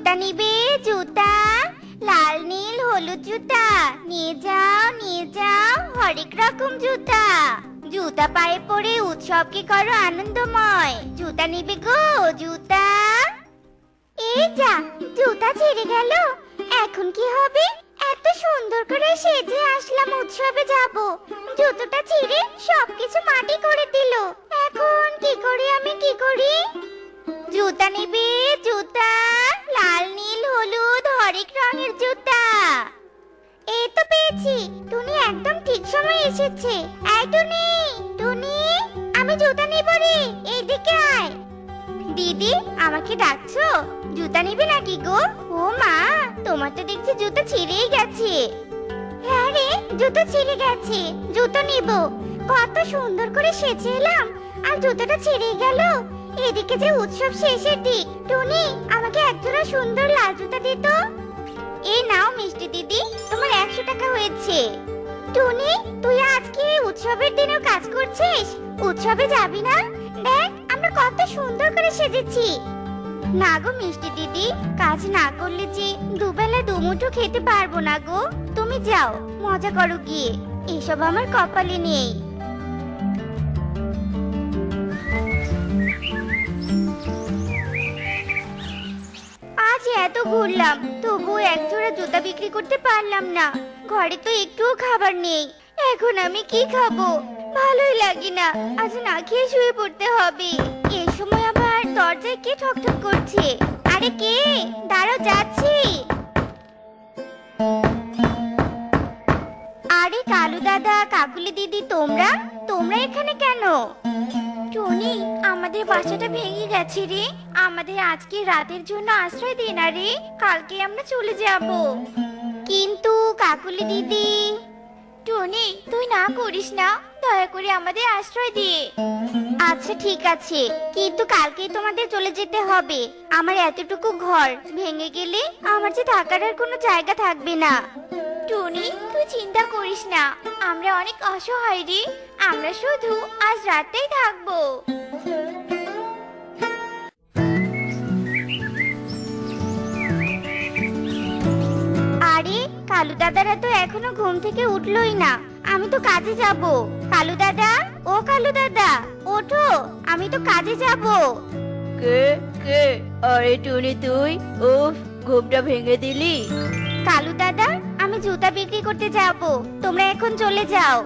জুতা নিবে? জুতা লাল নীল হলুদ জুতা নিয়ে যাও, নিয়ে যাও, হরেক রকম জুতা। জুতা পায়ে পরে উৎসবকে করো আনন্দময়। জুতা নিবে গো? জুতা। এই যা, জুতা ছিঁড়ে গেল। এখন কি হবে? এত সুন্দর করে সেজে আসলাম, উৎসবে যাব, জুতোটা ছিঁড়ে সবকিছু মাটি করে দিল। এখন কি করি আমি, কি করি? জুতা নিবে? জুতা লাল নীল হলুদ হরেক রঙের জুতা। এই তো পেয়েছি। টুনি একদম ঠিক সময় এসেছে। এই টুনি, টুনি, আমি জুতা নিব রে, এইদিকে আয়। দিদি, আমাকে ডাকছো? জুতা নিবে নাকি গো? ও মা, তোমার তো দেখছি জুতো ছিঁড়েই গেছে। হ্যাঁ রে, জুতো ছিঁড়ে গেছে, জুতো নিব। কত সুন্দর করে সেজে এলাম, আর জুতোটা ছিঁড়ে গেল। এদিকে যে উৎসব শেষের দিক। টুনি, আমাকে একজোড়া সুন্দর লাল জুতা দিত। এই নাও মিষ্টি দিদি, তোমার 100 টাকা হয়েছে। টুনি, তুই আজকে উৎসবের দিনেও কাজ করছিস? উৎসবে যাবি না? দেখ আমরা কত সুন্দর করে সেজেছি। না গো মিষ্টি দিদি, কাজ না করলে যে দুবেলা দুমুঠো খেতে পারবো না গো। তুমি যাও, মজা করো গিয়ে, এসব আমার কপালে নেই। আজ এত ঘুরলাম, তবু একজোড়া জুতা বিক্রি করতে পারলাম না। ঘরে তো একটুও খাবার নেই, এখন আমি কি খাবো? ভালোই লাগে না, আজ না খেয়ে শুয়ে পড়তে হবে। এই সময় আবার দরজায় কে ঠকঠক করছে? আরে কে? দাঁড়াও, যাচ্ছি। আরে কালু দাদা, কাকুলি দিদি, তোমরা তোমরা এখানে কেন? টনি, আমাদের বাসাটা ভেঙে গেছে রে। আমাদের আজকে রাতের জন্য আশ্রয় দে না রে, কালকে আমরা চলে যাব। কিন্তু কাকুলি দিদি। টনি, তুই না করিস না, দয়া করে আমাদের আশ্রয় দে। আচ্ছা ঠিক আছে, কিন্তু কালকেই তোমাদের চলে যেতে হবে। আমার এতটুকু ঘর ভেঙে গেলে আমার যে থাকার আর কোনো জায়গা থাকবে না। টনি, তুই চিন্তা করিস না, আমরা অনেক অসহায় রে। আমরা শুধু আজ রাতেই থাকবো। আরে কালু দাদারা তো এখনো ঘুম থেকে উঠলোই না। আমি তো কাজে যাব। কালু দাদা, ও কালু দাদা, ওঠো, আমি তো কাজে যাব। কে কে? আরে টুনি, তুই? উফ, ঘুমটা ভেঙে দিলি। কালু দাদা, আমি জুতা বিক্রি করতে যাব, তোমরা এখন চলে যাও।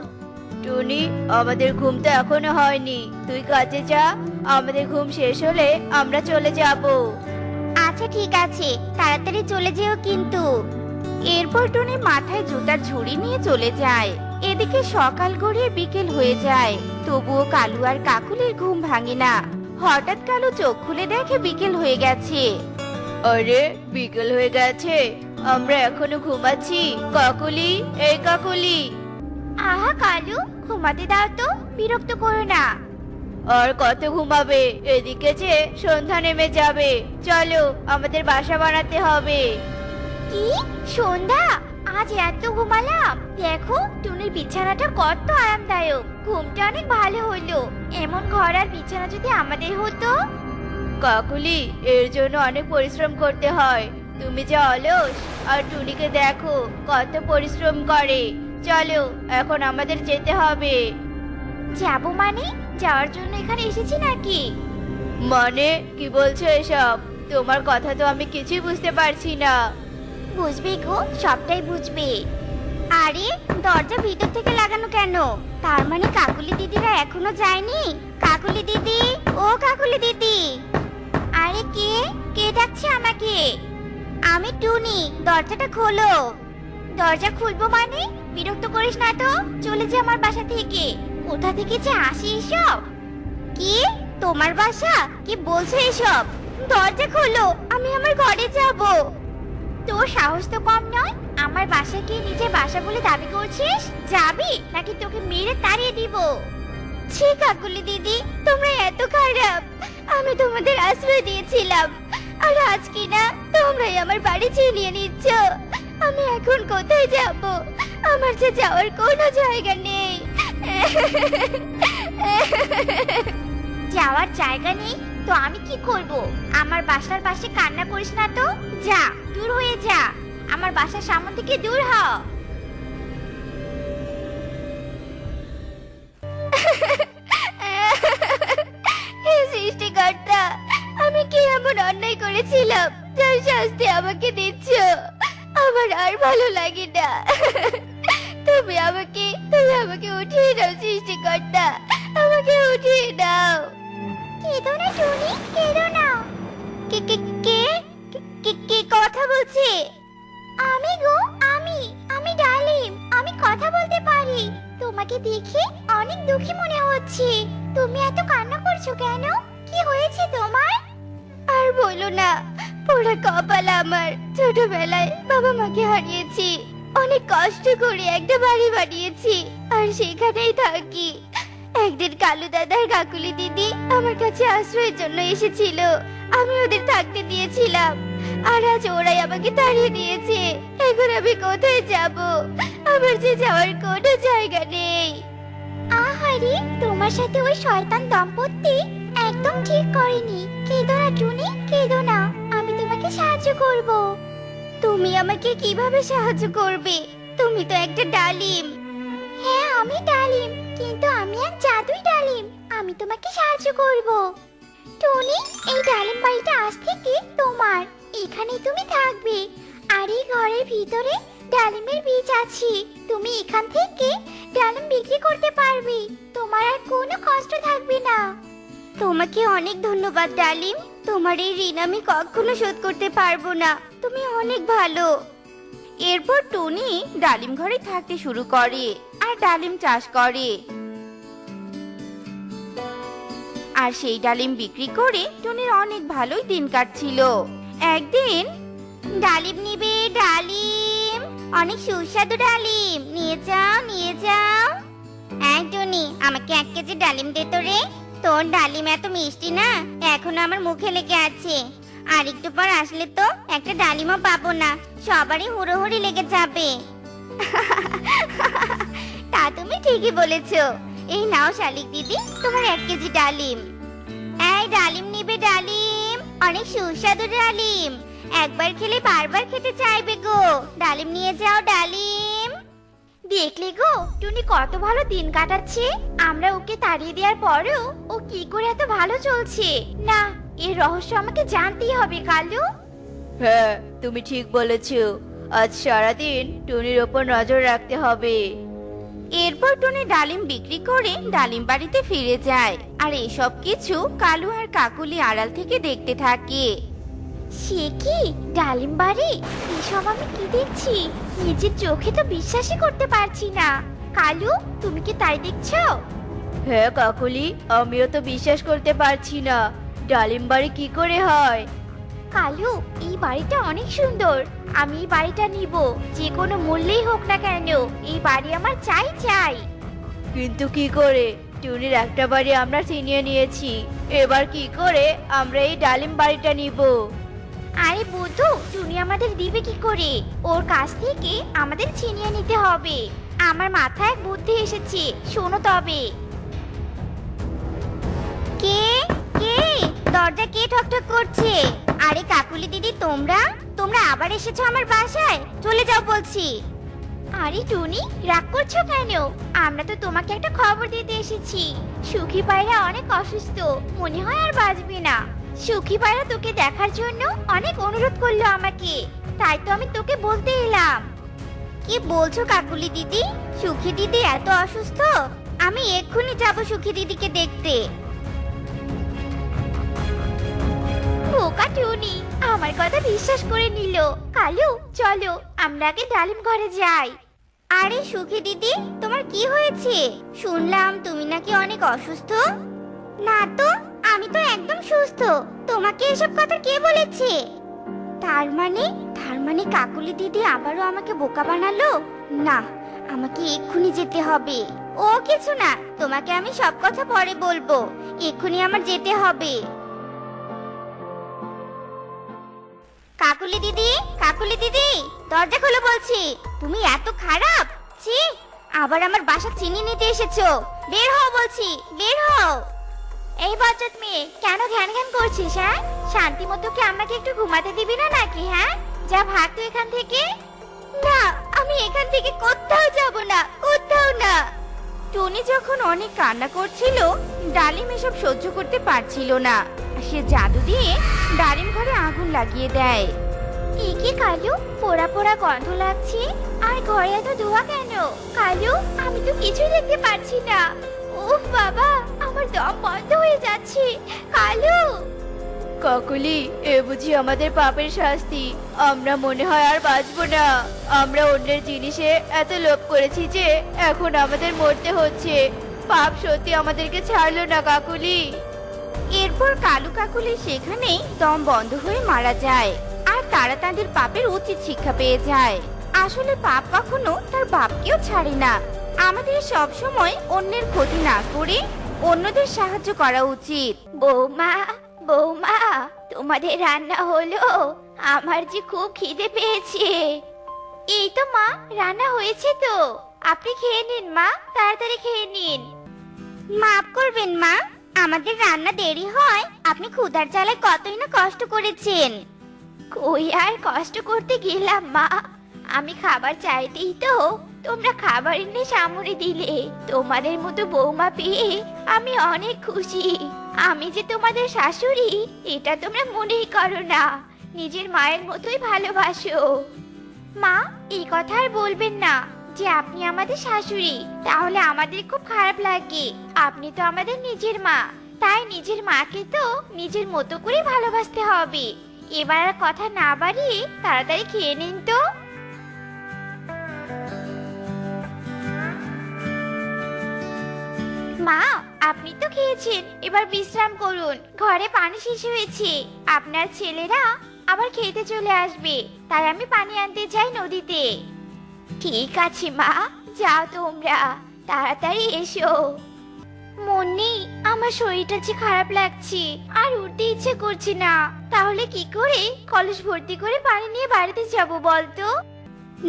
টুনি, আমাদের ঘুম তো এখনো হয়নি, তুই কাজে যা, আমাদের ঘুম শেষ হলে আমরা চলে যাব। আচ্ছা ঠিক আছে, তাড়াতাড়ি চলে যেও কিন্তু। এরপর টনি মাথায় জুতার ঝুড়ি নিয়ে চলে যায়। এদিকে সকাল গড়িয়ে বিকেল হয়ে যায়, তবুও কালু আর কাকুলির ঘুম ভাঙে না। হঠাৎ কালু চোখ খুলে দেখে বিকেল হয়ে গেছে। আরে বিকেল হয়ে গেছে, আমরা এখনো ঘুমাচ্ছি। কাকুলি, এই কাকুলি। আহা কালু, ঘুমাতে দাও তো, বিরক্ত করো না। আর কত ঘুমাবে? এদিকে যে সন্ধ্যা নেমে যাবে, চলো আমাদের বাসা বানাতে হবে। কি সন্ধ্যা? আজ এত ঘুমালাম। দেখো টুনির বিছানাটা কত আরামদায়ক, ঘুমটা অনেক ভালো হলো। এমন ঘর আর বিছানা যদি আমাদের হতো। কাকুলি, এর জন্য অনেক পরিশ্রম করতে হয়। তুমি যে অলস, আর টুনিকে দেখো কত পরিশ্রম করে। চলো এখন আমাদের যেতে হবে। যাবো মানে? যাওয়ার জন্য এখানে এসেছি নাকি? মানে কি বলছো এসব? তোমার কথা তো আমি কিছুই বুঝতে পারছি না। বুঝবে গো, সবটাই বুঝবে। আরে দরজা ভিতর থেকে লাগানো কেন? তার মানে কাকুলি দিদিরা এখনো যায়নি। কাকুলি দিদি, ও কাকুলি দিদি। আরে কে কে ডাকছে আমাকে? আমি টুনি, দরজাটা খোলো। দরজা খুলবো মানে? বিরক্ত করিস না তো, চলে যা আমার বাসা থেকে। কোথা থেকে যে আসি এসব? কি তোমার বাসা? কি বলছো এসব? দরজা খোলো, আমি আমার ঘরে যাব। তোর সাহস তো কম নয়, আমার বাসাকে নিজের বাসা বলে দাবি করছিস। যাবি নাকি তোকে মেরে তাড়িয়ে দিব? ছি কাকুলি দিদি, তোমরা এত খারাপ। আমি তোমাদের আশ্রয় দিয়েছিলাম, আর আজ কি না তোমরাই আমার বাড়ি ছিনিয়ে নিচ্ছ। আমি এখন কোথায় যাব? আমার যে যাওয়ার কোনো জায়গা নেই। যাওয়ার জায়গা নেই? তো আমি কি করব? আমার বাসার পাশে কান্না করিস না তো। যা, দূর হয়ে যা। আমার বাসার সামনে থেকে দূর হ। হে সৃষ্টিকর্তা, আমি কি এমন অন্যায় করেছিলাম যার শাস্তি আমাকে দিচ্ছ? আমার আর ভালো লাগে না। তুমি আমাকে উঠিয়ে দাও সৃষ্টিকর্তা, আমাকে উঠিয়ে দাও। কেঁদো না টুনি, কেঁদো না। কে কে কে কে কে কথা বলছে? আমি গো, আমি ডালিম। আমি কথা বলতে পারি। তোমাকে দেখে অনেক দুঃখী মনে হচ্ছে। তুমি এত কান্না করছো কেন? কি হয়েছে তোমার? আর বলো না, পোড়া কপাল আমার। ছোটবেলায় বাবা মাকে হারিয়েছি, অনেক কষ্ট করে একটা বাড়ি বানিয়েছি আর সেখানেই থাকি। একদিন কালু দাদার কাকুলি দিদি আমার কাছে আশ্রয়ের জন্য এসেছিল। আমি ওদের থাকতে দিয়েছিলাম, আর আজ ওরাই আমাকে তাড়িয়ে দিয়েছে। এখন আমি কোথায় যাব? আমার যে যাওয়ার কোনো জায়গা নেই। আহারে, তোমার সাথে ওই শয়তান দম্পতি একদম ঠিক করেনি। কেঁদো না টুনি, কেঁদো না। আমি তোমাকে সাহায্য করব। তুমি আমাকে কিভাবে সাহায্য করবে? তুমি তো একটা ডালিম। হ্যাঁ, আমি ডালিম, কিন্তু আমি এক জাদুই ডালিম। আমি তোমাকে সাহায্য করব। টনি, এই ডালিম বাড়িটা আজ থেকে তোমার। এখানেই তুমি থাকবে। আর এই ঘরের ভিতরে ডালিমের বীজ আছে। তুমি এখান থেকে ডালিম বিক্রি করতে পারবে। তোমার আর কোনো কষ্ট থাকবে না। তোমাকে অনেক ধন্যবাদ ডালিম। তোমার এই ঋণ আমি কখনো শোধ করতে পারবো না। তুমি অনেক ভালো। এরপর টুনি ডালিম ঘরে থাকতে শুরু করে আর ডালিম চাষ করে। আর সেই ডালিম বিক্রি করে টুনির অনেক ভালোই দিন কাটছিল। একদিন ডালিম নিবে? ডালিম, অনেক সুস্বাদু ডালিম। নিয়ে যাও, নিয়ে যাও। এই টনি, আমাকে 1 কেজি ডালিম দে তো রে। তোর ডালিম এত মিষ্টি না, এখনো আমার মুখে লেগে আছে। আর একটু পর আসলে তো একটা ডালিমও পাবো না, সবারই হুড়োহুড়ি লেগে যাবে। তা তুমি ঠিকই বলেছো। এই নাও শালিক দিদি, তোমার 1 কেজি ডালিম। এই ডালিম নিবে? ডালিম, অনেক সুস্বাদু ডালিম। একবার খেলে বারবার খেতে চাইবে গো। ডালিম নিয়ে যাও, ডালিম। দেখলে গো, টুনি কত ভালো দিন কাটাচ্ছে। আমরা ওকে তাড়িয়ে দেওয়ার পরেও ও কি করে এত ভালো চলছে। না, এর রহস্য আমাকে জানতেই হবে কালু। হ্যাঁ, তুমি ঠিক বলেছো। আজ সারাদিন টুনির ওপর নজর রাখতে হবে। এরপর টুনি ডালিম বিক্রি করে ডালিম বাড়িতে ফিরে যায়। আর এসব কিছু কালু আর কাকুলি আড়াল থেকে দেখতে থাকে। সে কি ডালিম বাড়ি? এসব আমি কি দেখছি? নিজের চোখে তো বিশ্বাসই করতে পারছি না। কালু, তুমি কি তাই দেখছো? হ্যাঁ কাকুলি, আমিও তো বিশ্বাস করতে পারছি না। ডালিম বাড়ি কি করে হয়? কালু, এই বাড়িটা অনেক সুন্দর। আমি এই বাড়িটা নিব, যে কোনো মূল্যেই হোক না কেন। এই বাড়ি আমার চাই চাই। কিন্তু কি করে? টুনির একটা বাড়ি আমরা ছিনিয়ে নিয়েছি, এবার কি করে আমরা এই ডালিম বাড়িটা নিব? আরে বুদ্ধু, টুনি আমাদের দিবে কি করে? ওর কাছ থেকে আমাদের ছিনিয়ে নিতে হবে। আমার মাথায় এক বুদ্ধি এসেছে, শোনো তবে। কে কে দরজা কে ঠকঠক করছে? আরে কাকুলি দিদি, তোমরা তোমরা আবার এসেছো আমার বাসায়? চলে যাও বলছি। আরে টুনি, রাগ করছো কেন? আমরা তো তোমাকে একটা খবর দিতে এসেছি। সুখী পায়রা অনেক অসুস্থ, মনে হয় আর বাঁচবে না। সুখী পায়রা তোকে দেখার জন্য অনেক অনুরোধ করলো আমাকে, তাই তো আমি তোকে বলতে এলাম। কি বলছো কাকুলি দিদি? সুখী দিদি এত অসুস্থ? আমি এক্ষুনি যাব সুখী দিদিকে দেখতে। বোকা টুনি আমার কথা বিশ্বাস করে নিল। কালু, চলো আমরা আগে ডালিম ঘরে যাই। আরে সুখী দিদি, তোমার কি হয়েছে? শুনলাম তুমি নাকি অনেক অসুস্থ। না তো, আমি তো একদম সুস্থ। তোমাকে এসব কথা কে বলেছে? তার মানে কাকুলি দিদি আবারও আমাকে বোকা বানালো। না, আমাকে এক্ষুনি যেতে হবে। ও কিছু না, তোমাকে আমি সব কথা পরে বলবো। এক্ষুনি আমার যেতে হবে। কাকুলি দিদি, কাকুলি দিদি, দরজা খোলো বলছি। তুমি এত খারাপ? ছি, আবার আমার বাসা চিনি নিতে এসেছো। বের হও বলছি, বের হও। এই বজ্জাত মেয়ে, কেন ঘ্যান ঘ্যান করছিস? হ্যাঁ, শান্তি মতো কি আমাকে একটু ঘুমাতে দিবি না নাকি? হ্যাঁ, যা ভাগ তো এখান থেকে। না, আমি এখান থেকে কোথাও যাব না, কোথাও না। টুনি যখন অনেক কান্না করছিল, ডালিম এসব সহ্য করতে পারছিল না। সে জাদু দিয়ে ডালিম ঘরে আগুন লাগিয়ে দেয়। কি কালু, পোড়া পোড়া গন্ধ লাগছে, আর ঘরে এত ধোঁয়া কেন? কালু, আমি তো কিছুই দেখতে পাচ্ছি না। উফ বাবা, আমার দম বন্ধ হয়ে যাচ্ছে। কালু, কাকুলি, এ বুঝি আমাদের পাপের শাস্তি। আমরা মনে হয় আর বাঁচবো না। আমরা অন্যের জিনিসে এত লোভ করেছি যে এখন আমাদের মরতে হচ্ছে। পাপ সত্যি আমাদেরকে ছাড়লো না কাকুলি। এরপর কালু কাকুলি সেখানেই দম বন্ধ হয়ে মারা যায়, আর তারা তাদের পাপের উচিত শিক্ষা পেয়ে যায়। আসলে পাপ কখনো তার বাপকেও ছাড়ে না। আমাদের সব সময় অন্যের ক্ষতি না করে অন্যদের সাহায্য করা উচিত। বৌমা, বৌমা, তোমাদের রান্না হলো? আমার যে খুব খিদে পেয়েছে। এই তো মা, রান্না হয়েছে তো। আপনি খেয়ে নিন মা, তাড়াতাড়ি খেয়ে নিন। মাফ করবেন মা, আমাদের রান্না দেরি হয়। আপনি ক্ষুধার জ্বালায় কতই না কষ্ট করেছেন। কই আর কষ্ট করতে গেলাম মা, আমি খাবার চাইতেই তো তোমরা খাবার এনে সামনে দিলে। তোমাদের মতো বৌমা পেয়ে আমি অনেক খুশি। আমি যে তোমাদের শাশুড়ি এটা তোমরা মনেই করো না, নিজের মায়ের মতোই ভালোবাসো। মা, এই কথা আর বলবেন না যে আপনি আমাদের শাশুড়ি, তাহলে আমাদের খুব খারাপ লাগে। আপনি তো আমাদের নিজের মা, তাই নিজের মাকে তো নিজের মতো করে ভালোবাসতে হবে। এবার আর কথা না বাড়িয়ে তাড়াতাড়ি খেয়ে নিন তো। মা, আপনি তো খেয়েছেন, এবার বিশ্রাম করুন। ঘরে পানি শেষ হয়েছে, আপনার ছেলেরা আবার খেতে চলে আসবে, তাই আমি পানি আনতে যাই নদীতে। ঠিক আছে মা, যাও তোমরা, তাড়াতাড়ি এসো। মুন্নি, আমার শরীরটা যে খারাপ লাগছে, আর উঠতে ইচ্ছে করছে না। তাহলে কি করে কলস ভর্তি করে পানি নিয়ে বাড়িতে যাব বলতো?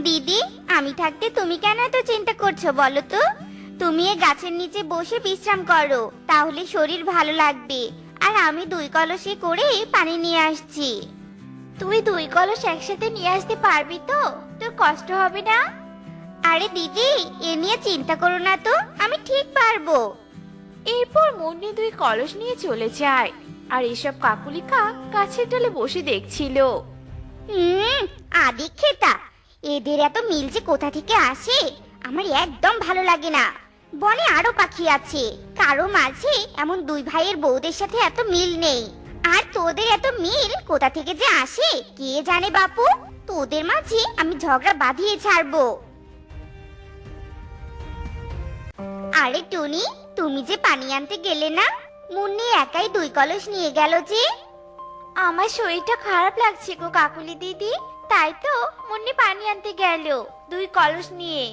দিদি, আমি থাকতে তুমি কেন এত চিন্তা করছো বলো তো? তুমি এই গাছের নিচে বসে বিশ্রাম করো, তাহলে শরীর ভালো লাগবে। আর আমি 2 কলসে করে পানি নিয়ে আসছি। তুই 2 কলস একসাথে নিয়ে আসতে পারবি তো? তোর কষ্ট হবে না? আরে দিদি, এ নিয়ে চিন্তা করো না তো, আমি ঠিক পারবো। এরপর মুন্নি 2 কলস নিয়ে চলে যায়, আর এসব কাকুলিকা গাছের ডালে বসে দেখছিল। আদি খেতা, এদের এত মিল যে কোথা থেকে আসে আমার একদম ভালো লাগে না। বনে আরো পাখি আছে, কারো মাঝে এমন 2 ভাইয়ের বউদের সাথে এত মিল নেই। আর তোদের এত মিল কোথা থেকে যে আসে কে জানে বাপু। তোদের মাঝে আমি ঝগড়া বাঁধিয়ে ছাড়বো। আরে টুনি, তুমি যে পানি আনতে গেলে না? মুন্নি একাই 2 কলস নিয়ে গেল যে। আমার শরীরটা খারাপ লাগছে গো কাকুলি দিদি, তাই তো মুন্নি পানি আনতে গেল 2 কলস নিয়ে।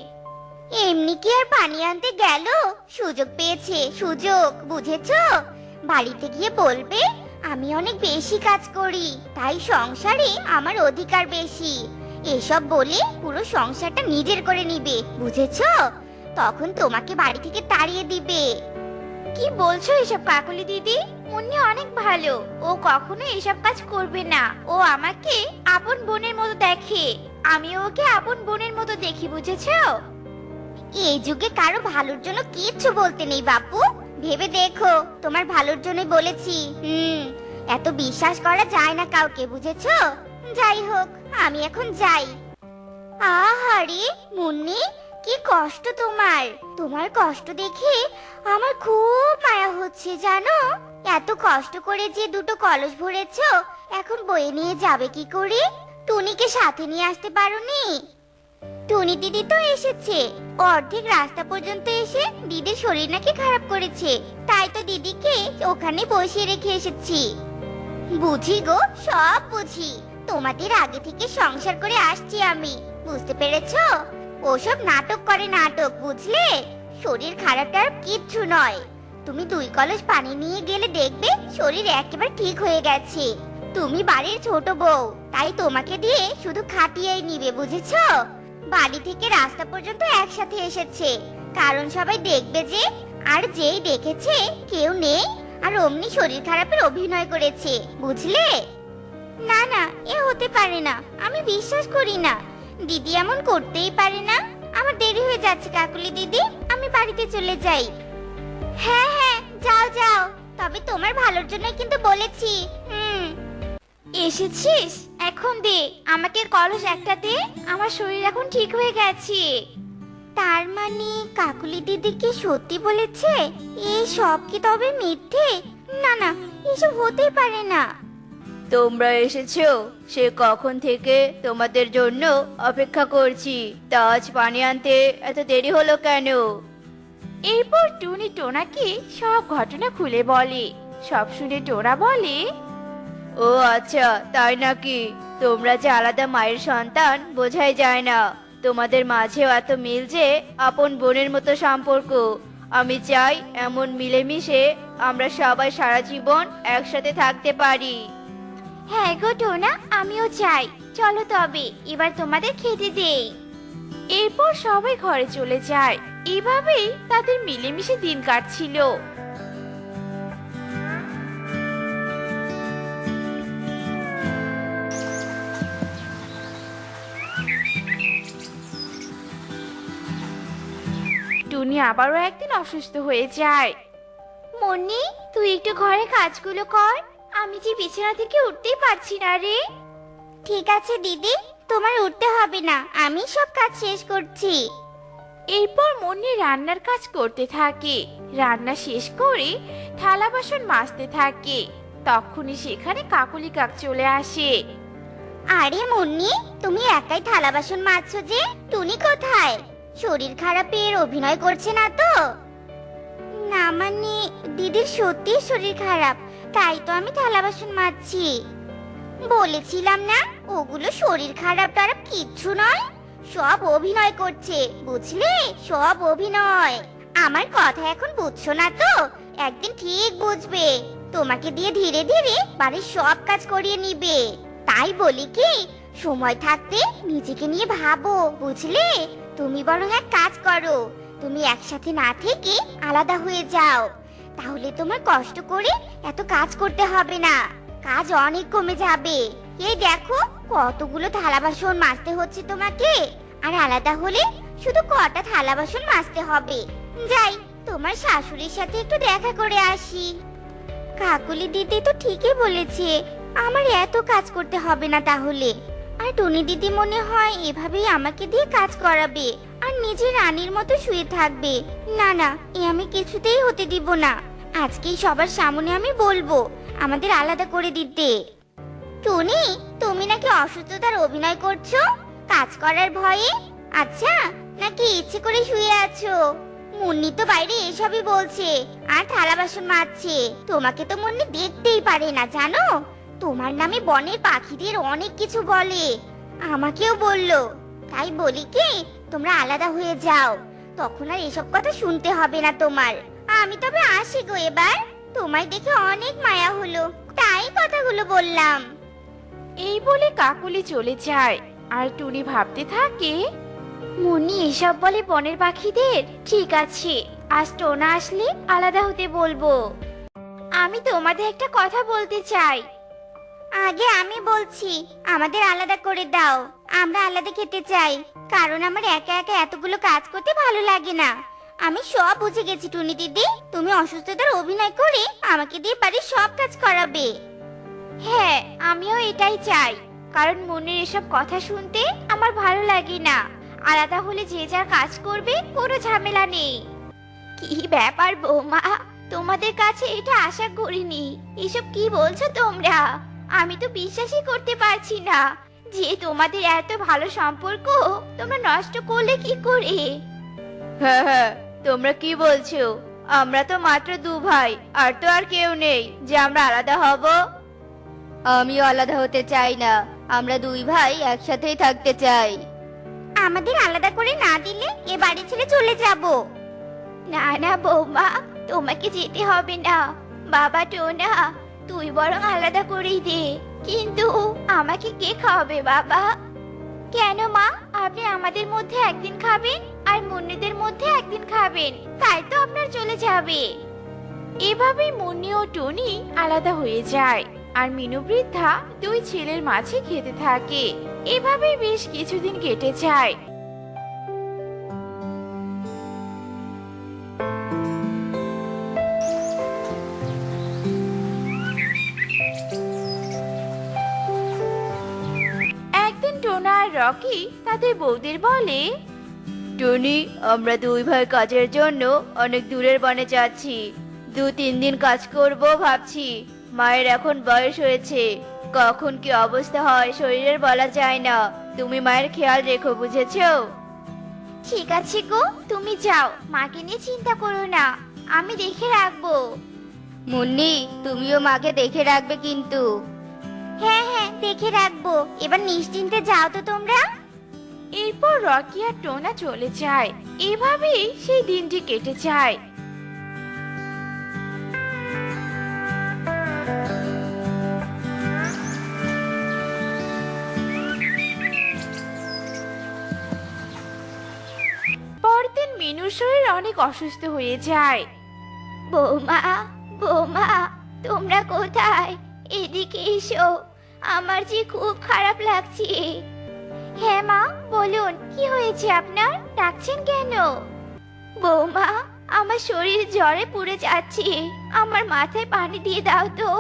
এমনি কি আর পানি আনতে গেল? সুযোগ পেয়েছে, সুযোগ, বুঝেছো? বাড়িতে গিয়ে বলবে আমি অনেক বেশি কাজ করি, তাই সংসারে আমার অধিকার বেশি। এসব বলে পুরো সংসারটা নিজের করে নিবে, বুঝেছো? তখন তোমাকে বাড়ি থেকে তাড়িয়ে দিবে। কি বলছো এসব কাকুলি দিদি? মুন্নি অনেক ভালো, ও কখনো এসব কাজ করবে না। ও আমাকে আপন বোনের মতো দেখে, আমি ওকে আপন বোনের মতো দেখি, বুঝেছো? এই যুগে কারো ভালোর জন্য কিচ্ছু বলতে নেই বাপু। ভেবে দেখো, তোমার ভালোর জন্যই বলেছি। এত বিশ্বাস করা যায় না কাউকে, বুঝেছো? যাই হোক, আমি এখন যাই। আহারে মুন্নি, কি কষ্ট তোমার। তোমার কষ্ট দেখে আমার খুব মায়া হচ্ছে জানো। এত কষ্ট করে যে 2 কলস ভরেছো, এখন বয়ে নিয়ে যাবে কি করে? টুনিকে সাথে নিয়ে আসতে পারোনি? টুনি দিদি তো এসেছে, অর্ধেক রাস্তা পর্যন্ত এসে দিদির শরীর নাকি খারাপ করেছে, তাই তো দিদিকে ওখানে বসিয়ে রেখে এসেছি। বুঝি গো, সব বুঝি। তোমাদের আগে থেকে সংসার করে আসছি আমি, বুঝতে পেরেছো? ওসব নাটক করে, নাটক, বুঝলে? শরীর খারাপটা আর কিচ্ছু নয়। তুমি 2 কলস পানি নিয়ে গেলে দেখবে শরীর একেবারে ঠিক হয়ে গেছে। তুমি বাড়ির ছোট বউ, তাই তোমাকে দিয়ে শুধু খাটিয়েই নিবে, বুঝেছো? বাড়ি থেকে রাস্তা পর্যন্ত একসাথে এসেছে, কারণ সবাই দেখবে যে। আর যেই দেখেছে কেউ নেই, আর অমনি শরীর খারাপের অভিনয় করেছে, বুঝলে? না না, এ হতে পারে না, আমি বিশ্বাস করি না। দিদি এমন করতেই পারে না। আমার দেরি হয়ে যাচ্ছে কাকুলি দিদি, আমি বাড়িতে চলে যাই। হ্যাঁ হ্যাঁ, যাও যাও, তবে তোমার ভালোর জন্য কিন্তু বলেছি। এসেছিস? এখন দে আমাকে কলস একটা দে, আমার শরীর এখন ঠিক হয়ে গেছে। তার মানে কাকুলি দিদি কি সত্যি বলেছে? এই সব কি তবে মিথ্যে? না না, এসব হতেই পারে না। তোমরা এসেছো, সে কখন থেকে তোমাদের জন্য অপেক্ষা করছি, তা আজ পানি আনতে এত দেরি হলো কেন? এরপর টুনি টোনাকে সব ঘটনা খুলে বলে। সব শুনে টোনা বলে, ও আচ্ছা তাই নাকি? তোমরা যে আলাদা মায়ের সন্তান বোঝাই যায় না। তোমাদের মাঝেও এত মিল যে আপন বোনের মতো সম্পর্ক। আমি চাই এমন মিলেমিশে আমরা সবাই সারা জীবন একসাথে থাকতে পারি। হ্যাঁ গো টোনা, আমিও চাই। চলো তবে এবার তোমাদের খেতে দেই। এরপর সবাই ঘরে চলে যায়। এভাবেই তাদের মিলেমিশে দিন কাটছিল। টুনি আবারও একদিন অসুস্থ হয়ে যায়। মনি, তুই একটু ঘরে কাজগুলো কর, আমি যে বিছানা থেকে উঠতেই পারছি না রে। ঠিক আছে দিদি, তোমার উঠতে হবে না, আমি সব কাজ শেষ করছি। এরপর মনি রান্নার কাজ করতে থাকে। রান্না শেষ করে থালা বাসন মাজতে থাকে। তখনই সেখানে কাকুলি কাক চলে আসে। আরে মুন্নি, তুমি একাই থালা বাসন মাজছো যে? টুনি কোথায়? শরীর খারাপের অভিনয় করছে না তো? না মানে দিদির সত্যি শরীর খারাপ, তাই তো আমি থালা বাসন মাজছি। বলেছিলাম না, ওগুলো শরীর খারাপ টারাপ কিচ্ছু নয়, সব অভিনয় করছে, বুঝলে? সব অভিনয়। আমার কথা এখন বুঝছো না তো? একদিন ঠিক বুঝবে। তোমাকে দিয়ে ধীরে ধীরে বাড়ির সব কাজ করিয়ে নিবে। তাই বলি কি, সময় থাকতে নিজেকে নিয়ে ভাবো, বুঝলে? তুমি বরং এক কাজ করো, তুমি একসাথে না থেকে আলাদা হয়ে যাও। তাহলে তোমার কষ্ট করে এত কাজ করতে হবে না, কাজ অনেক কমে যাবে। এই দেখো, কতগুলো থালা বাসন মাজতে হচ্ছে তোমাকে, আর আলাদা হলে শুধু কটা থালা বাসন মাজতে হবে। যাই, তোমার শাশুড়ির সাথে একটু দেখা করে আসি। কাকুলি দিদি তো ঠিকই বলেছে, আমার এত কাজ করতে হবে না তাহলে। আর টুনি দিদি মনে হয় এভাবেই আমাকে দিয়ে কাজ করাবে আর নিজে রানীর মতো শুয়ে থাকবে। না না, এ আমি কিছুতেই হতে দিব না। আজকেই সবার সামনে আমি বলবো আমাদের আলাদা করে দিতে। টুনি, তুমি নাকি অসুস্থতার অভিনয় করছো কাজ করার ভয়ে? আচ্ছা, নাকি ইচ্ছে করে শুয়ে আছো? মুন্নি তো বাইরে এসবই বলছে আর থালা বাসন মাজছে। তোমাকে তো মুন্নি দেখতেই পারে না, জানো? তোমার নামে বনের পাখিদের অনেক কিছু বলে, আমাকেও বললো। তাই বলি কি, তোমরা আলাদা হয়ে যাও, তখন আর এসব কথা শুনতে হবে না তোমার। আমি তবে আসি গো এবার, তোমায় দেখে অনেক মায়া হলো, তাই কথাগুলো বললাম। এই বলে কাকুলি চলে যায়। আর টুনি ভাবতে থাকে, মনি এসব বলে বনের পাখিদের? ঠিক আছে, আজ টোনা আসলে আলাদা হতে বলবো। আমি তোমাদের একটা কথা বলতে চাই। আগে আমি বলছি, আমাদের আলাদা করে দাও, আমরা আলাদা খেতে চাই। কারণ আমার একা একা এতগুলো কাজ করতে ভালো লাগে না। আমি সব বুঝে গেছি টুনি দিদি, তুমি অসুস্থতার অভিনয় করে আমাকে দিয়ে বাড়ির সব কাজ করাবে। হ্যাঁ, আমিও এটাই চাই, কারণ মনের এসব কথা শুনতে আমার ভালো লাগে না। আলাদা হলে যে যার কাজ করবে, কোনো ঝামেলা নেই। কি ব্যাপার বৌমা, তোমাদের কাছে এটা আশা করিনি। এসব কি বলছো তোমরা? আমি তো বিশ্বাসই করতে পারছি না যে তোমাদের এত ভালো সম্পর্ক তোমরা নষ্ট করলে কি করে। হ্যাঁ হ্যাঁ, তোমরা কি বলছো? আমরা তো মাত্র দু ভাই, আর তো আর কেউ নেই যে আমরা আলাদা হব। আমিও আলাদা হতে চাই না, আমরা দুই ভাই একসাথেই থাকতে চাই। আমাদের আলাদা করে না দিলে এ বাড়ি ছেড়ে চলে যাব। না না বৌমা, তোমাকে যেতে হবে না। বাবা টোনা, তুই বরং আলাদা করেই দে, কিন্তু আমাকে কে খাওয়াবে বাবা? কেন মা, আপনি আমাদের মধ্যে একদিন খাবেন আর মুন্নিদের মধ্যে একদিন খাবেন, তাই তো আপনার চলে যাবে। এভাবেই মুন্নি ও টুনি আলাদা হয়ে যায় আর মিনু বৃদ্ধা দুই ছেলের মাঝে খেতে থাকে। এভাবেই বেশ কিছুদিন কেটে যায়। একদিন টোনা আর রকি তাদের বউদের বলে, টুনি, আমরা দুই ভাই কাজের জন্য অনেক দূরের বনে যাচ্ছি। 2-3 দিন কাজ করব ভাবছি। মায়ের এখন বয়স হয়েছে, কখন কি অবস্থা হয় শরীরের বলা যায় না। তুমি মায়ের খেয়াল রেখো, বুঝেছো? ঠিক আছে গো, তুমি যাও, মাকে নিয়ে চিন্তা করো না, আমি দেখে রাখবো। মুন্নি, তুমিও মাকে দেখে রাখবে কিন্তু। হ্যাঁ হ্যাঁ, দেখে রাখবো। এবার নিশ্চিন্তে যাও তো তোমরা। এরপর রকি আর টোনা চলে যায়। এভাবেই সেই দিনটি কেটে যায়। পরদিন মিনুর শরীর অনেক অসুস্থ হয়ে যায়। বৌমা, বৌমা, তোমরা কোথায়? এদিকে এসো, আমার যে খুব খারাপ লাগছে। হ্যাঁ মা, বলুন কি হয়েছে আপনার, ডাকছেন কেন? বৌমা, আমার শরীর জ্বরে পুড়ে যাচ্ছে, আমার মাথায় পানি দিয়ে দাও তো।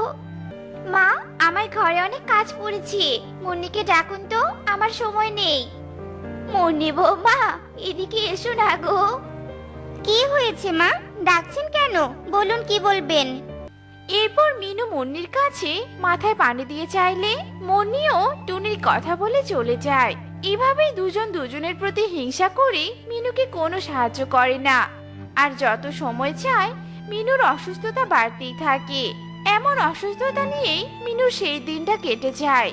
মা, আমার ঘরে অনেক কাজ পড়েছে, মুন্নিকে ডাকুন তো, আমার সময় নেই। মুন্নি বৌমা, এদিকে এসো না গো। কি হয়েছে মা, ডাকছেন কেন, বলুন কি বলবেন? এরপর মিনু মুন্নির কাছে মাথায় পানি দিয়ে চাইলে মুন্নিও টুনির কথা বলে চলে যায়। এভাবেই দুজন দুজনের প্রতি হিংসা করে মিনুকে কোনো সাহায্য করে না। আর যত সময় যায় মিনুর অসুস্থতা বাড়তেই থাকে। এমন অসুস্থতা নিয়েই মিনুর সেই দিনটা কেটে যায়।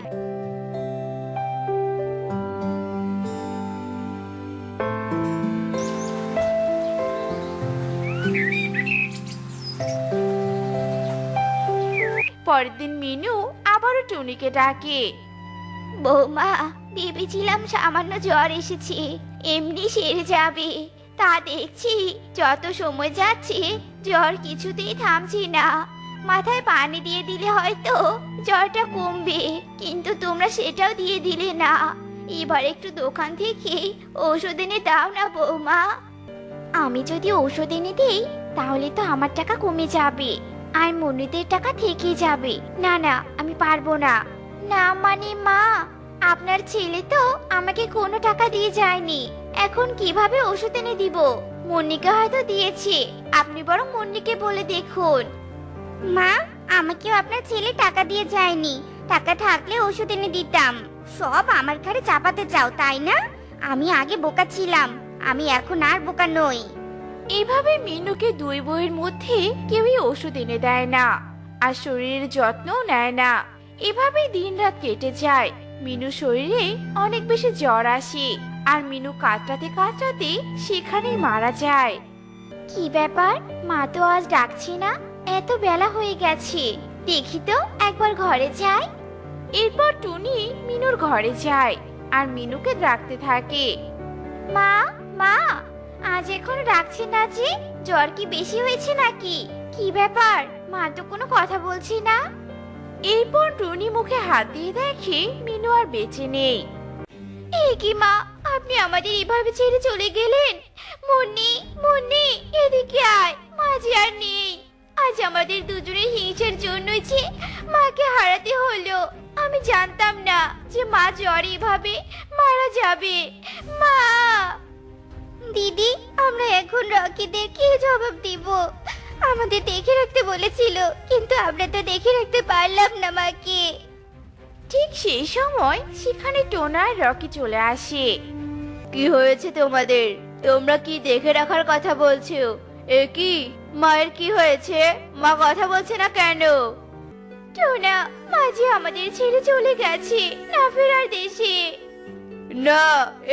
পরের দিন মিনু আবারও টুনিকে ডাকে। বৌমা, ভেবেছিলাম সামান্য জ্বর এসেছে, এমনি সেরে যাবে। তা দেখছি যত সময় যাচ্ছে জ্বর কিছুতেই থামছে না। মাথায় পানি দিয়ে দিলে হয়তো জ্বরটা কমবে, কিন্তু তোমরা সেটাও দিয়ে দিলে না। এবার একটু দোকান থেকে ওষুধ এনে দাও না বৌমা। আমি যদি ঔষধ এনে দিই তাহলে তো আমার টাকা কমে যাবে আর মুন্নিদের টাকা থেকে যাবে। না না, আমি পারবো না। না মানে মা, আপনার ছেলে তো আমাকে কোনো টাকা দিয়ে যায়নি, এখন কিভাবে ওষুধ এনে দিব? মুন্নিকে হয়তো দিয়েছে, আপনি বরং মুন্নিকে বলে দেখুন। মা, আমাকেও আপনার ছেলে টাকা দিয়ে যায়নি, টাকা থাকলে ওষুধ এনে দিতাম। সব আমার ঘাড়ে চাপাতে চাও তাই না? আমি আগে বোকা ছিলাম, আমি এখন আর বোকা নই। এভাবে মিনুকে দুই বইয়ের মধ্যে কেউই ওষুধ এনে দেয় না আর শরীরের যত্নও নেয় না। এভাবেই দিনরাত কেটে যায়। মিনুর শরীরে অনেক বেশি জ্বর আসে আর মিনু কাতরাতে কাতরাতে সেখানেই মারা যায়। কি ব্যাপার, মা তো আজ ডাকছে না, এত বেলা হয়ে গেছে, দেখি তো একবার ঘরে যাই। এরপর টুনি মিনুর ঘরে যায় আর মিনুকে ডাকতে থাকে। মা, মা, আজ এখন ডাকছে না যে? জ্বর কি বেশি হয়েছে নাকি? কি ব্যাপার, মা তো কোনো কথা বলছি না। এরপর টুনি মুখে হাত দিয়ে দেখে মিনু আর বেঁচে নেই। এই কি মা, আপনি আমাদের এভাবে ছেড়ে চলে গেলেন? মুন্নি, মুন্নি, এদিকে আয়, মা যে আর নেই। আজ আমাদের দুজনের হিংসার জন্যই যে মাকে হারাতে হলো। আমি জানতাম না যে মা জ্বরে এভাবে মারা যাবে। মা! দিদি, আমরা এখন রকিদের কি জবাব দিব? আমাদের দেখে রাখতে বলেছিল, কিন্তু আমরা তো দেখে রাখতে পারলাম না মাকে। ঠিক সেই সময় সেখানে টোনা আর রকি চলে আসে। কি হয়েছে তোমাদের? তোমরা কি দেখে রাখার কথা বলছো? এ কি, মায়ের কি হয়েছে? মা কথা বলছে না কেন? টোনা, মা যে আমাদের ছেড়ে চলে গেছে না ফেরার দেশে। না,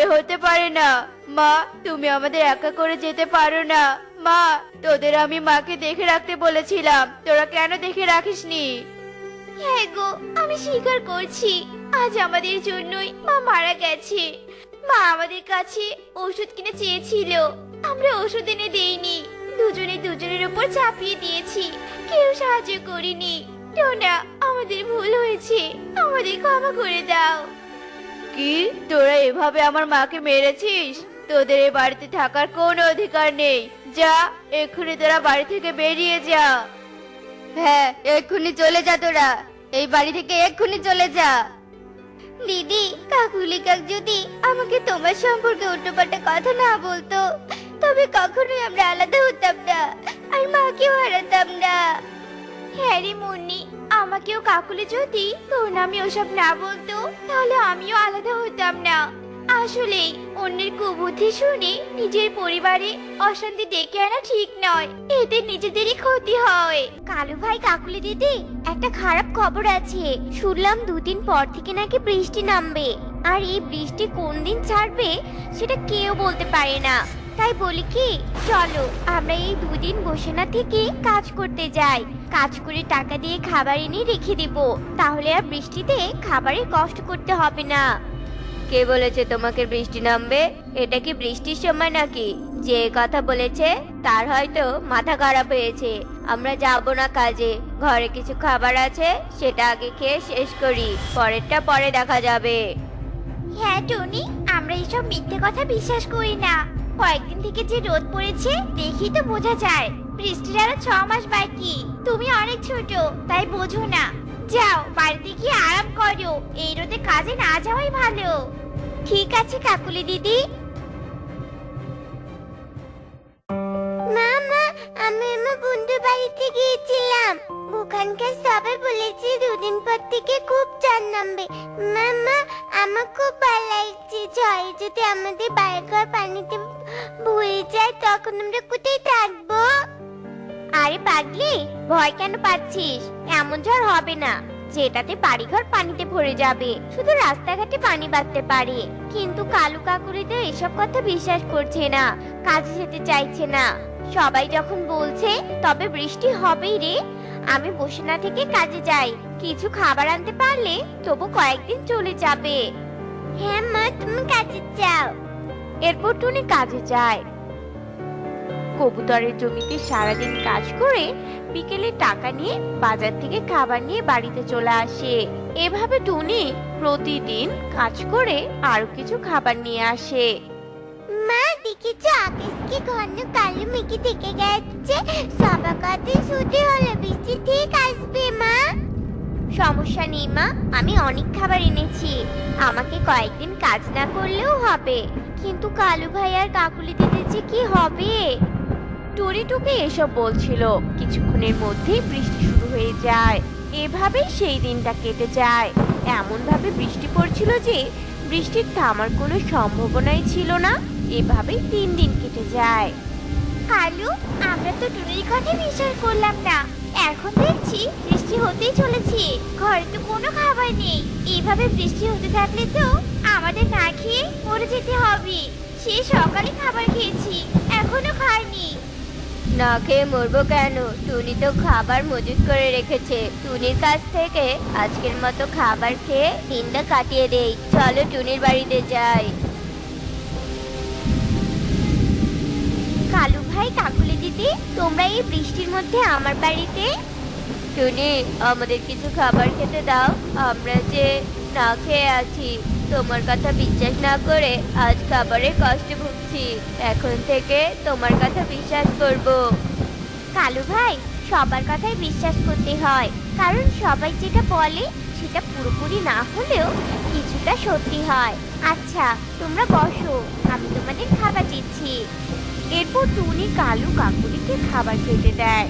এ হতে পারে না। মা, তুমি আমাদের একা করে যেতে পারো না। মা, তোদের আমি মাকে দেখে রাখতে বলেছিলাম, তোরা কেন দেখে রাখিসনি? হ্যাঁ গো, আমি স্বীকার করছি, আজ আমাদের জন্যই মা মারা গেছে। মা আমাদের কাছে ওষুধ কিনে চেয়েছিল, আমরা ওষুধ এনে দেইনি। দুজনে দুজনের উপর চাপিয়ে দিয়েছি, কেউ সাহায্য করিনি। টোনা, আমাদের ভুল হয়েছে, আমাদের ক্ষমা করে দাও। কি, তোরা এভাবে আমার মাকে মেরেছিস? তোদের এই বাড়িতে থাকার কোনো অধিকার নেই। যা, এক্ষুনি তোরা বাড়ি থেকে বেরিয়ে যা। হ্যাঁ, এক্ষুনি চলে যা, তোরা এই বাড়ি থেকে এক্ষুনি চলে যা। দিদি, কাকুলি কাক যদি আমাকে তোমার সম্পর্কে উল্টোপাল্টা কথা না বলতো, তবে কখনোই আমরা আলাদা হতাম না, আর মাকেও হারাতাম না। হ্যাঁ রে মুন্নি, আমাকেও কাকুলি যদি তোর নামে ওসব না বলতো, তাহলে আমিও আলাদা হতাম না। আসলে অন্যের কুবুদ্ধি শুনে নিজের পরিবারে অশান্তি ডেকে আনা ঠিক নয়, এতে নিজেদেরই ক্ষতি হয়। কালু ভাই, কাকুলি দিদি, একটা খারাপ খবর আছে। শুনলাম দুদিন পর থেকে নাকি বৃষ্টি নামবে, আর এই বৃষ্টি কোন দিন ছাড়বে সেটা কেউ বলতে পারে না। তাই বলি কি, চলো আমরা এই দুদিন বসে না থেকে কাজ করতে যাই। কাজ করে টাকা দিয়ে খাবার এনে রেখে দিব, তাহলে আর বৃষ্টিতে খাবারের কষ্ট করতে হবে না। কে বলেছে তোমাকে বৃষ্টি নামবে? এটা কি বৃষ্টির সময় নাকি? যে কথা বলেছে তার হয়তো মাথা খারাপ হয়েছে। আমরা যাব না কাজে, ঘরে কিছু খাবার আছে, সেটা আগে খেয়ে শেষ করি, পরেরটা পরে দেখা যাবে। হ্যাঁ টনি, আমরা এসব মিথ্যে কথা বিশ্বাস করি না। কয়েকদিন থেকে যে রোদ পড়েছে দেখি তো বোঝা যায় বৃষ্টির আরো 6 মাস বাকি। তুমি অনেক ছোট, তাই বোঝো না। যাও, বাড়িতে গিয়ে আরাম করো, এই রোদে কাজে না যাওয়াই ভালো। ঠিক আছে কাকুলি দিদি। মামা, আমি আমার বন্ধুর বাড়িতে গিয়েছিলাম। ওখানকার সবাই বলেছে দুদিন পর থেকে খুব চাঁদ নামবে। মামা, আমার খুব ভালো লাগছে। ঝড়ে যদি আমাদের বাড়িঘর পানিতে ভরে যায়, তখন আমরা কোথায় থাকবো? আরে পাগলি, ভয় কেন পাচ্ছিস? এমন ঝড় হবে না যেটাতে বাড়িঘর পানিতে ভরে যাবে, শুধু রাস্তাঘাটে পানি বাঁধতে পারে। কিন্তু কালু কাকুরি তো এসব কথা বিশ্বাস করছে না, কাজে যেতে চাইছে না। সবাই যখন বলছে তবে বৃষ্টি হবেই রে। আমি বসে না থেকে কাজে যাই, কিছু খাবার আনতে পারলে তবু কয়েকদিন চলে যাবে। হ্যাঁ মা, তুমি কাজে যাও। এরপর টুনি কাজে যায়। কবুতরের জমিতে সারাদিন কাজ করে বিকেলে টাকা নিয়ে বাজার থেকে খাবার নিয়ে বাড়িতে চলে আসে। এভাবে টুনি প্রতিদিন কাজ করে আরো কিছু খাবার নিয়ে আসে। মা, দেখেছো আকাশকে ঘন কালো মেঘে থেকে গেছে? সবাকাতে ছুটি হলো, বৃষ্টি ঠিক আসবে। মা, সমস্যা নেই মা, আমি অনেক খাবার এনেছি, আমাকে কয়েকদিন কাজ না করলেও হবে। কিন্তু কালু ভাই আর কাকুলি দিদির যে কি হবে? টুরিটুকে এসব বলছিল, কিছুক্ষণের মধ্যেই বৃষ্টি শুরু হয়ে যায়। এভাবেই সেই দিনটা কেটে যায়। এমন ভাবে বৃষ্টি পড়ছিল যে বৃষ্টির থামার কোনো সম্ভাবনাই ছিল না। এভাবেই 3 দিন কেটে যায়। কালু, আমরা তো টুনির কথা বিশ্বাস করলাম না, এখন দেখছি বৃষ্টি হতেই চলেছে। ঘরে তো কোনো খাবার নেই, এইভাবে বৃষ্টি হতে থাকলে তো আমাদের না খেয়ে মরে যেতে হবে। সে সকালে খাবার খেয়েছি, এখনো খাইনি। না খেয়ে মরবো কেন? টুনি তো খাবার মজুত করে রেখেছে। টুনির কাছ থেকে আজকের মতো খাবার খেয়ে দিনটা কাটিয়ে দেই। চলো টুনির বাড়িতে যাই। কালু ভাই, কাকুলি দিদি, তোমরা এই বৃষ্টির মধ্যে আমার বাড়িতে? টুনি, আমাদের কিছু খাবার খেতে দাও, আমরা যে না খেয়ে আছি। তোমার কথা বিশ্বাস না করে আজ খাবারের কষ্টে ভুগছি, এখন থেকে তোমার কথা বিশ্বাস করব। কালু ভাই, সবার কথাই বিশ্বাস করতে হয়, কারণ সবাই যেটা বলে সেটা পুরোপুরি না হলেও কিছুটা সত্যি হয়। আচ্ছা, তোমরা বসো, আমি তোমাদের খাবার দিচ্ছি। এরপর টুনি কালু কাকুলিকে খাবার খেতে দেয়।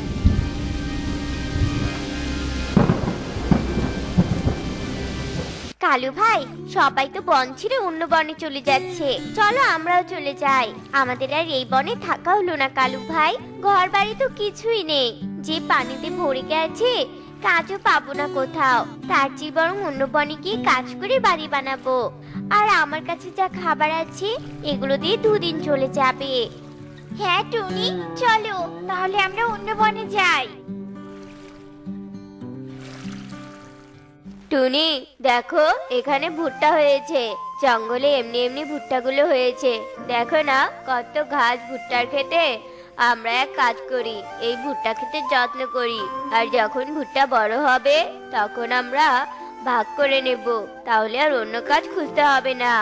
কালু ভাই, সবাই তো বন ছেড়ে অন্য বনে চলে যাচ্ছে, চলো আমরাও চলে যাই। আমাদের আর এই বনে থাকা হলো না কালু ভাই, ঘর বাড়ি তো কিছুই নেই, যে পানিতে ভরে গেছে, কাজও পাবো না কোথাও। তার চেয়ে বরং অন্য বনে গিয়ে কাজ করে বাড়ি বানাবো। আর আমার কাছে যা খাবার আছে এগুলো দিয়ে 2 দিন চলে যাবে। হ্যাঁ টুনি, চলো তাহলে আমরা অন্য বনে যাই। টুনি, দেখো এখানে ভুট্টা হয়েছে, জঙ্গলে এমনি এমনি ভুট্টাগুলো হয়েছে। দেখো না কত ঘাস ভুট্টার খেতে। আমরা এক কাজ করি, এই ভুট্টা ক্ষেতের যত্ন করি, আর যখন ভুট্টা বড় হবে তখন আমরা ভাগ করে নেব, তাহলে আর অন্য কাজ খুঁজতে হবে না।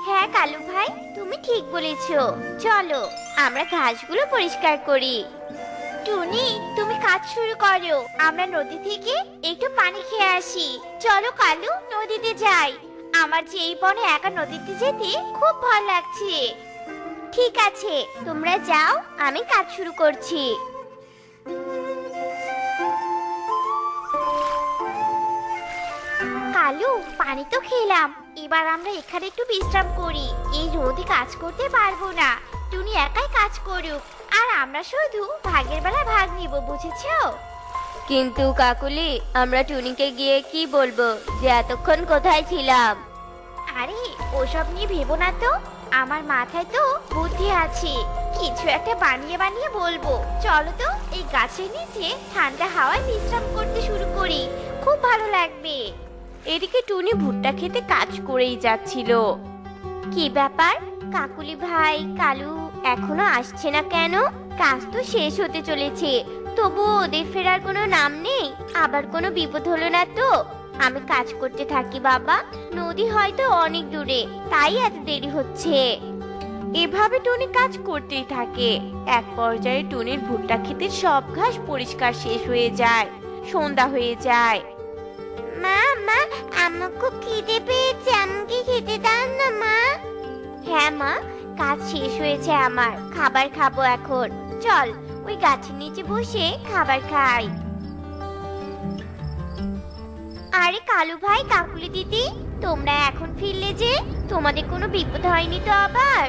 হ্যাঁ কালু ভাই, তুমি ঠিক বলেছো। চলো আমরা ঘাসগুলো পরিষ্কার করি। টুনি, তুমি কাজ শুরু করো, আমরা নদী থেকে একটু পানি খেয়ে আসি। চলো কালু, নদীতে যাই। আমার যে এই বনে একা নদীতে যেতে খুব ভয় লাগছে। ঠিক আছে, তোমরা যাও, আমি কাজ শুরু করছি। কালু, পানি তো খেলাম, এবার আমরা এখানে একটু বিশ্রাম করি। এই রোদে কাজ করতে পারবো না, টুনি একাই কাজ করুক, আর আমরা শুধু ভাগের বেলা ভাগ নিব, বুঝেছো? কিন্তু কাকুলি, আমরা টুনিকে গিয়ে কি বলবো যে এতক্ষণ কোথায় ছিলাম? আরে ওসব নিয়ে ভেবো না তো, আমার মাথায় তো বুদ্ধি আছে, কিছু একটা বানিয়ে বানিয়ে বলবো। চলো তো এই গাছের নিচে ঠান্ডা হাওয়ায় বিশ্রাম করতে শুরু করি, খুব ভালো লাগবে। এদিকে টুনি ভুট্টা খেতে কাজ করেই যাচ্ছিল। কি ব্যাপার, কাকুলি ভাই কালু এখনো আসছে না কেন? কাজ তো শেষ হতে চলেছে, তবু ওদের ফেরার কোনো নাম নেই। আবার কোনো বিপদ হলো না তো? আমি কাজ করতে থাকি বাবা, নদী হয়তো অনেক দূরে, তাই এত দেরি হচ্ছে। এভাবে টুনি কাজ করতেই থাকে। এক পর্যায়ে টুনির ভুট্টা ক্ষেতের সব ঘাস পরিষ্কার শেষ হয়ে যায়, সন্ধ্যা হয়ে যায়। মা মা, আমার খুব খিদে পেয়েছে, আমাকে খেতে দাও না মা। হ্যাঁ মা, কাজ শেষ হয়েছে আমার, খাবার খাবো এখন। চল ওই গাছের নিচে বসে খাবার খাই। আরে কালু ভাই, কাকুলি দিদি, তোমরা এখন ফিরলে যে? তোমাদের কোনো বিপদ হয়নি তো আবার?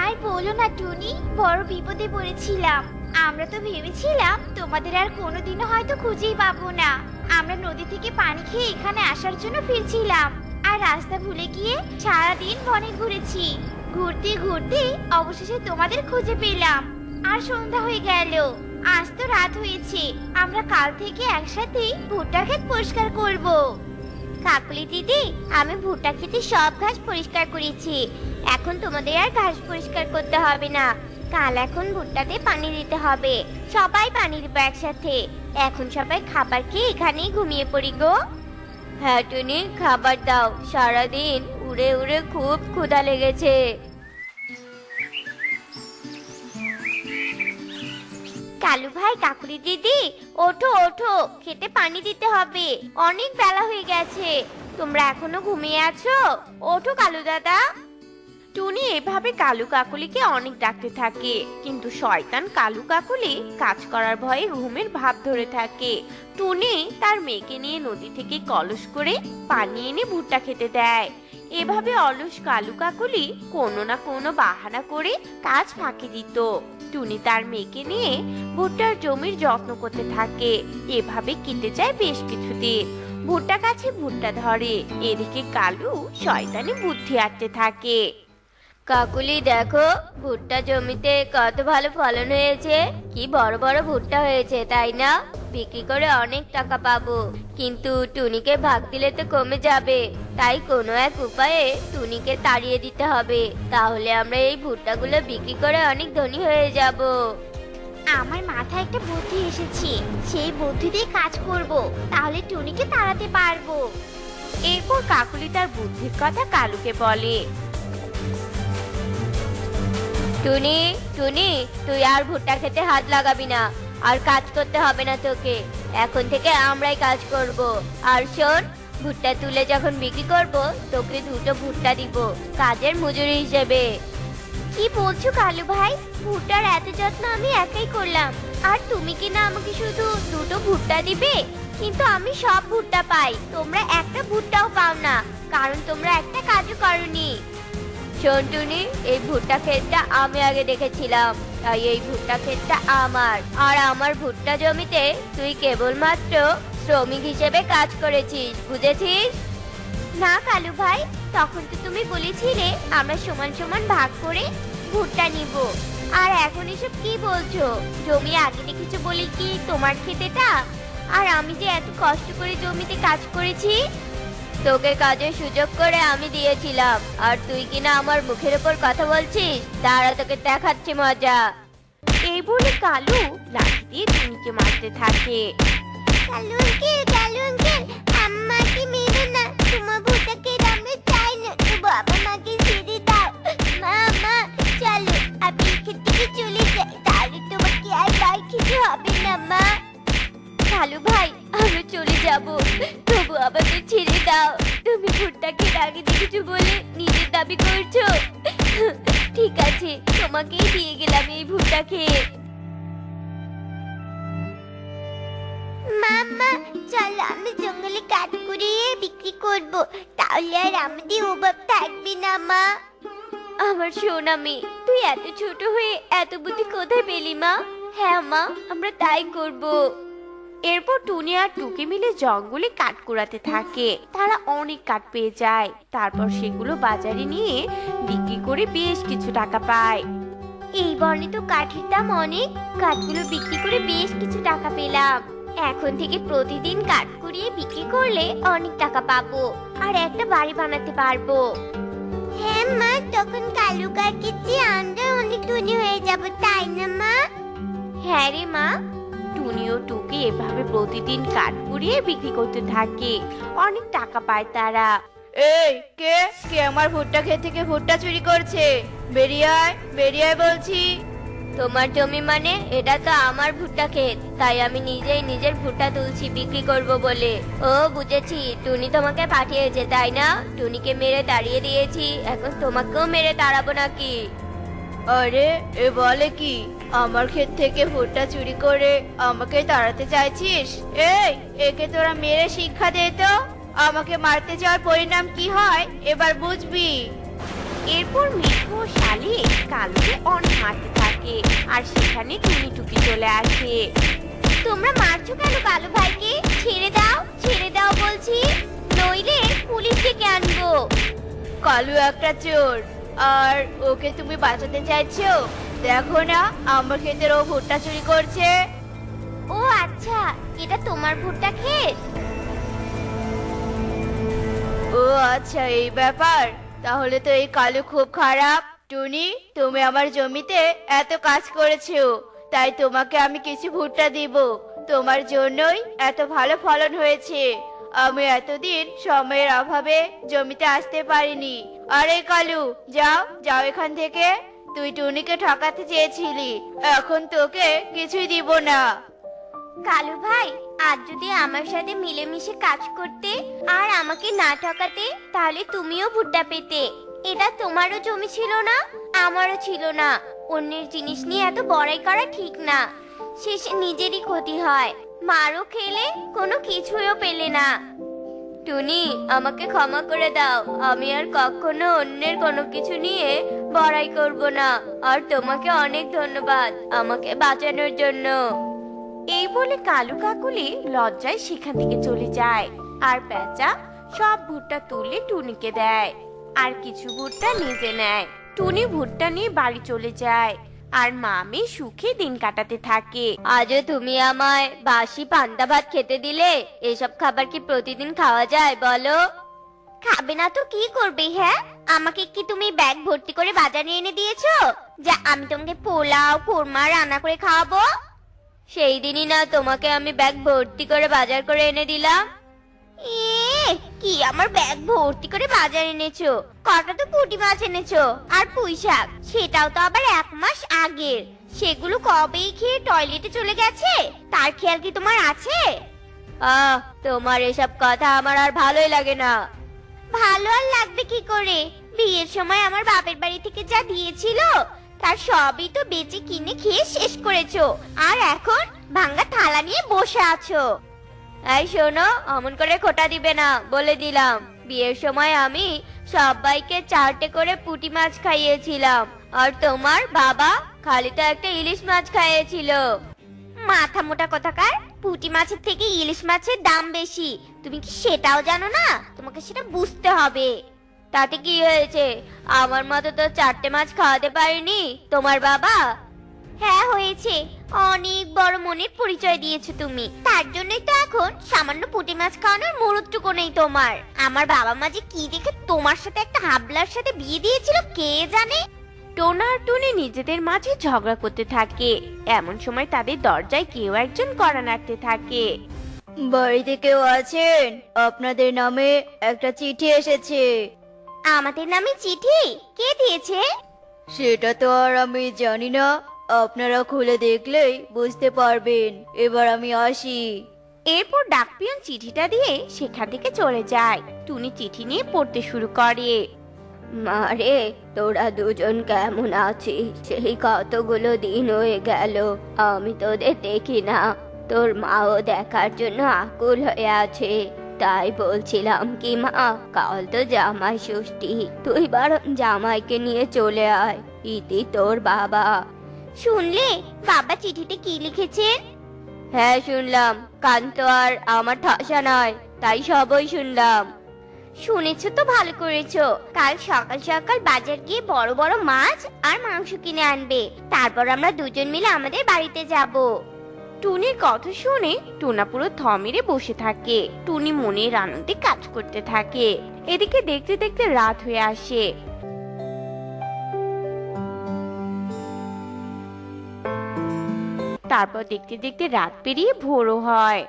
আর বলো না টুনি, বড় বিপদে পড়েছিলাম। আমরা তো ভেবেছিলাম তোমাদের আর কোনোদিনও হয়তো খুঁজেই পাবো না। আমরা নদী থেকে পানি খেয়ে এখানে আসার জন্য ফিরছিলাম, আর রাস্তা ভুলে গিয়ে সারাদিন বনে ঘুরেছি। ঘুরতে ঘুরতে অবশেষে তোমাদের খুঁজে পেলাম, আর সন্ধ্যা হয়ে গেল। আজ তো রাত হয়েছে, আমরা কাল থেকে একসাথে ভুট্টা ক্ষেত পরিষ্কার করব। কাকুলি দিদি, আমি ভুট্টা ক্ষেতে সব ঘাস পরিষ্কার করেছি, এখন তোমাদের আর ঘাস পরিষ্কার করতে হবে না। কাল এখন ভুট্টাতে পানি দিতে হবে, সবাই পানি দেবো একসাথে। এখন সবাই খাবার খেয়ে এখানেই ঘুমিয়ে পড়ি গো। হ্যাঁ টুনি, খাবার দাও, সারাদিন উড়ে উড়ে খুব ক্ষুধা লেগেছে। কালু ভাই, কাকুলি দিদি, ওঠো ওঠো, খেতে পানি দিতে হবে, অনেক বেলা হয়ে গেছে। তোমরা এখনো ঘুমিয়ে আছো? ওঠো কালু দাদা। টুনি এভাবে কালু কাকুলিকে অনেক ডাকতে থাকে, কিন্তু শয়তান কালু কাকুলি কাজ করার ভয়ে ঘুমের ভাব ধরে থাকে। টুনি তার মেয়েকে নিয়ে নদী থেকে কলস করে পানি এনে ভুট্টা খেতে দেয়। এভাবে অলস কালু কাকুলি কোনো না কোনো বাহানা করে কাজ ফাঁকি দিত। টুনি তার মেয়েকে নিয়ে ভুট্টার জমির যত্ন করতে থাকে। এভাবে কেটে যায় বেশ কিছুদিন। ভুট্টা গাছে ভুট্টা ধরে, এদিকে কালু শয়তানি বুদ্ধি আটতে থাকে। কাকুলি দেখো, ভুট্টা জমিতে কত ভালো ফলন হয়েছে, কি বড় বড় ভুট্টা হয়েছে, তাই না? বিক্রি করে অনেক টাকা পাবো, কিন্তু টুনিকে ভাগ দিলে তো কমে যাবে। তাই কোনো এক উপায়ে টুনিকে তাড়িয়ে দিতে হবে, তাহলে আমরা এই ভুট্টাগুলো বিক্রি করে অনেক ধনী হয়ে যাব। আমার মাথায় একটা বুদ্ধি এসেছে, সেই বুদ্ধি দিয়ে কাজ করব, তাহলে টুনিকে তাড়াতে পারবো। এরপর কাকুলি তার বুদ্ধির কথা কালুকে বলে। টুনি, টুনি, তুই আর ভুট্টা খেতে হাত লাগাবি না, আর কাজ করতে হবে না তোকে। এখন থেকে আমরাই কাজ করব। আর শোন, ভুট্টা তুলে যখন বিক্রি করব, তোকে 2টো ভুট্টা দিব কাজের মজুরি হিসেবে। কি বলছো কালু ভাই? ভুট্টার এত যত্ন আমি একাই করলাম, আর তুমি কি না আমাকে শুধু 2টো ভুট্টা দিবে? কিন্তু আমি সব ভুট্টা পাই, তোমরা একটা ভুট্টাও পাও না, কারণ তোমরা একটা কাজও করনি। শোন টুনি, এই ভুট্টা ক্ষেতটা আমি আগে দেখেছিলাম, তাই এই ভুট্টা ক্ষেতটা আমার। আর আমার ভুট্টা জমিতে তুই কেবলমাত্র শ্রমিক হিসেবে কাজ করেছিস, বুঝেছিস? না কালু ভাই, তখন তো তুমি বলেছিলে আমরা সমান সমান ভাগ করে ভুট্টা নিব, আর এখন এসব কি বলছো? জমি আগে দেখেছো বলে কি তোমার ক্ষেতেটা? আর আমি যে এত কষ্ট করে জমিতে কাজ করেছি। তোকে কাজের সুযোগ করে আমি দিয়েছিলাম, আর তুই কিনা আমার মুখের উপর কথা বলছিস। দাঁড়া, তোকে দেখাচ্ছি মজা। বলে কালু লাঠি দিয়ে টুনিকে মারতে থাকে। কালু আঙ্কেল আমাকে মেরো না, তোমার ভুট্টাকে আমি চাই না, তো বাবা মাকে ছেড়ে দাও। মা চলো আমি এখান থেকে চলে যাই, তাহলে তোমাকে আর বার খেতে হবে না। মা কালু ভাই, আমরা চলে যাব, তবু আমাদের ছেড়ে দাও। তুমি ভুট্টাকে আগে দেখেছো বলে নিজের দাবি করছো। ঠিক আছে, তোমাকেই দিয়ে গেলাম এই ভুট্টা খেয়ে। মামা চলো আমি জঙ্গলে কাঠ কুড়িয়ে বিক্রি করব, তাহলে আর আমাদের অভাব থাকবে না। মা আমার সোনা মেয়ে, তুই এত ছোট হয়ে এত বুদ্ধি কোথায় পেলি মা? হ্যাঁ মা, আমরা তাই করব। এরপর টুনি আর টুকি মিলে জঙ্গলে কাঠ কুড়াতে থাকে। তারা অনেক কাঠ পেয়ে যায়। তারপর সেগুলো বাজারে নিয়ে বিক্রি করে বেশ কিছু টাকা পায়। এই বনে তো কাঠের দাম অনেক, কাঠগুলো বিক্রি করে বেশ কিছু টাকা পেলাম। এখন থেকে প্রতিদিন কাঠ কুড়িয়ে বিক্রি করলে অনেক টাকা পাবো, আর একটা বাড়ি বানাতে পারবো। হ্যাঁ মা, তখন কালু কাকে চেয়ে আমরা অনেক ধনী হয়ে যাব, তাই না মা? হ্যাঁ রে মা। টুনি ও টুকি এভাবে প্রতিদিন কাঠ কুড়িয়ে বিক্রি করতে থাকে। অনেক টাকা পায় তারা। এই কে কে আমার ভুট্টা ক্ষেত থেকে ভুট্টা চুরি করছে? বেরিয়ে আয় বলছি। তোমার জমি মানে? এটা তো আমার ভুট্টা ক্ষেত, তাই আমি নিজেই নিজের ভুট্টা তুলছি বিক্রি করব বলে। ও বুঝেছি, টুনি তোমাকে পাঠিয়েছে তাই না? টুনিকে মেরে তাড়িয়ে দিয়েছি, এখন তোমাকেও মেরে তাড়াবো নাকি? আরে এ বলে কি, আমার ক্ষেত থেকে ভুট্টা চুরি করে আমাকে তাড়াতে চাইছিস? এই একে তোরা মেরে শিক্ষা দে তো, আমাকে মারতে যাওয়ার পরিণাম কি হয় এবার বুঝবি। এরপর মিঠু ও শালি কালুকে অনেক মারতে থাকে। আর সেখানে টুনি টুকি চলে আসে। তোমরা মারছো কেন কালু ভাইকে? ছেড়ে দাও বলছি, নইলে পুলিশ ডেকে আনবো। কালু একটা চোর, আর ওকে তুমি বাঁচাতে চাইছো? দেখো না আমার ক্ষেতের ও ভুট্টা চুরি করছে। ও আচ্ছা, এটা তোমার ভুট্টা ক্ষেত? ও আচ্ছা, এই ব্যাপার। তাহলে তো এই কালু খুব খারাপ। টুনি, তুমি আমার জমিতে এত কাজ করেছো, তাই তোমাকে আমি কিছু ভুট্টা দিব। তোমার জন্যই এত ভালো ফলন হয়েছে। আমি এতদিন সময়ের অভাবে জমিতে আসতে পারিনি। আরে কালু, যাও এখান থেকে। তুই টুনিকে ঠকাতে চেয়েছিলি, এখন তোকে কিছুই দিব না। কালু ভাই, আজ যদি আমার সাথে মিলেমিশে কাজ করতে আর আমাকে না ঠকাতে, তাহলে তুমিও ভুট্টা পেতে। এটা তোমারও জমি ছিল না, আমারও ছিল না। অন্যের জিনিস নিয়ে এত বড়াই করা ঠিক না, শেষে নিজেরই ক্ষতি হয়। মারও খেলে কোনো কিছুইও পেলে না। টুনি, আমাকে ক্ষমা করে দাও, আমি আর কখনো অন্যের কোনো কিছু নিয়ে বড়াই করব না। আর তোমাকে অনেক ধন্যবাদ আমাকে বাঁচানোর জন্য। এই বলে কালু কাকুলি লজ্জায় সেখান থেকে চলে যায়। আর পেঁচা সব ভুট্টা তুলে টুনিকে দেয়, আর কিছু ভুট্টা নিজে নেয়। টুনি ভুট্টা নিয়ে বাড়ি চলে যায়। আর মামি সুখে দিন কাটাতে থাকে। আজও তুমি আমায় বাসি পান্তা ভাত খেতে দিলে। এসব খাবার কি প্রতিদিন খাওয়া যায় বলো? খাবে না তো কি করবে? হ্যাঁ, আমাকে কি তুমি ব্যাগ ভর্তি করে বাজারে এনে দিয়েছো, যা আমি তোমাকে পোলাও কোরমা রান্না করে খাওয়াবো? সেই দিনই না তোমাকে আমি ব্যাগ ভর্তি করে বাজার করে এনে দিলাম। কি আমার ব্যাগ ভর্তি করে বাজার এনেছো? কটা তো পুঁটি মাছ এনেছো, আর পুঁই শাক, সেটাও তো আবার 1 মাস আগের। সেগুলো কবেই খেয়ে টয়লেটে চলে গেছে, তার খেয়াল কি তোমার আছে? তোমার এসব কথা আমার আর ভালোই লাগে না। ভালো আর লাগবে কি করে? বিয়ের সময় আমার বাপের বাড়ি থেকে যা দিয়েছিল তার সবই তো বেচে কিনে খেয়ে শেষ করেছো, আর এখন ভাঙা থালা নিয়ে বসে আছো। এই শোনো, অমন করে খোটা দিবে না বলে দিলাম। বিয়ের সময় আমি সবাইকে 4টে করে পুঁটি মাছ খাইয়েছিলাম, আর তোমার বাবা খালি তো একটা ইলিশ মাছ খাইয়েছিল। মাথা মোটা কথাকার, পুঁটি মাছের থেকে ইলিশ মাছের দাম বেশি, তুমি কি সেটাও জানো না? তোমাকে সেটা বুঝতে হবে। তাতে কি হয়েছে? আমার মতো তো 4টে মাছ খাওয়াতে পারিনি তোমার বাবা। হ্যাঁ হয়েছে, অনেক বড় মনের পরিচয় দিয়েছো তুমি। তার জন্যই তো এখন সামান্য পুঁটি মাছ খাওয়ানোর মুরুদটুকু নেই তোমার। আমার বাবা মা যে কি দেখে তোমার সাথে একটা হাবলার সাথে বিয়ে দিয়েছিল কে জানে। টোনা আর টুনি নিজেদের মাঝে ঝগড়া করতে থাকে। এমন সময় তাদের দরজায় কেউ একজন কড়া নাড়তে থাকে। বাড়িতে কেউ আছেন? আপনাদের নামে একটা চিঠি এসেছে। আমাদের নামে চিঠি? কে দিয়েছে? সেটা তো আর আমি জানি না, আপনারা খুলে দেখলেই বুঝতে পারবেন। এবার আমি আসি। এরপর ডাকপিয়ন চিঠিটা দিয়ে সেখান থেকে চলে যায়। টুনি চিঠি নিয়ে পড়তে শুরু করে। মারে, তোরা দুজন কেমন আছিস? সেই কতগুলো দিন হয়ে গেল আমি তোদের দেখি না। তোর মাও দেখার জন্য আকুল হয়ে আছে। তাই বলছিলাম কি মা, কাল তো জামাই ষষ্ঠী, তুই বরং জামাইকে নিয়ে চলে আয়। ইতি তোর বাবা। শুনলে বাবা চিঠিতে কি লিখেছেন? হ্যাঁ শুনলাম, কান তো আর আমার ঠাসা নয়, তাই সবই শুনলাম। শুনেছো তো ভালো করেছো। কাল সকাল সকাল বাজার গিয়ে বড় বড় মাছ আর মাংস কিনে আনবে। তারপর আমরা দুজন মিলে আমাদের বাড়িতে যাব। টুনির কথা শুনে টোনা পুরো থ মেরে বসে থাকে। টুনি মনের আনন্দে কাজ করতে থাকে। এদিকে দেখতে দেখতে রাত হয়ে আসে। তারপর দেখতে দেখতে রাত পেরিয়ে ভোরও হয়।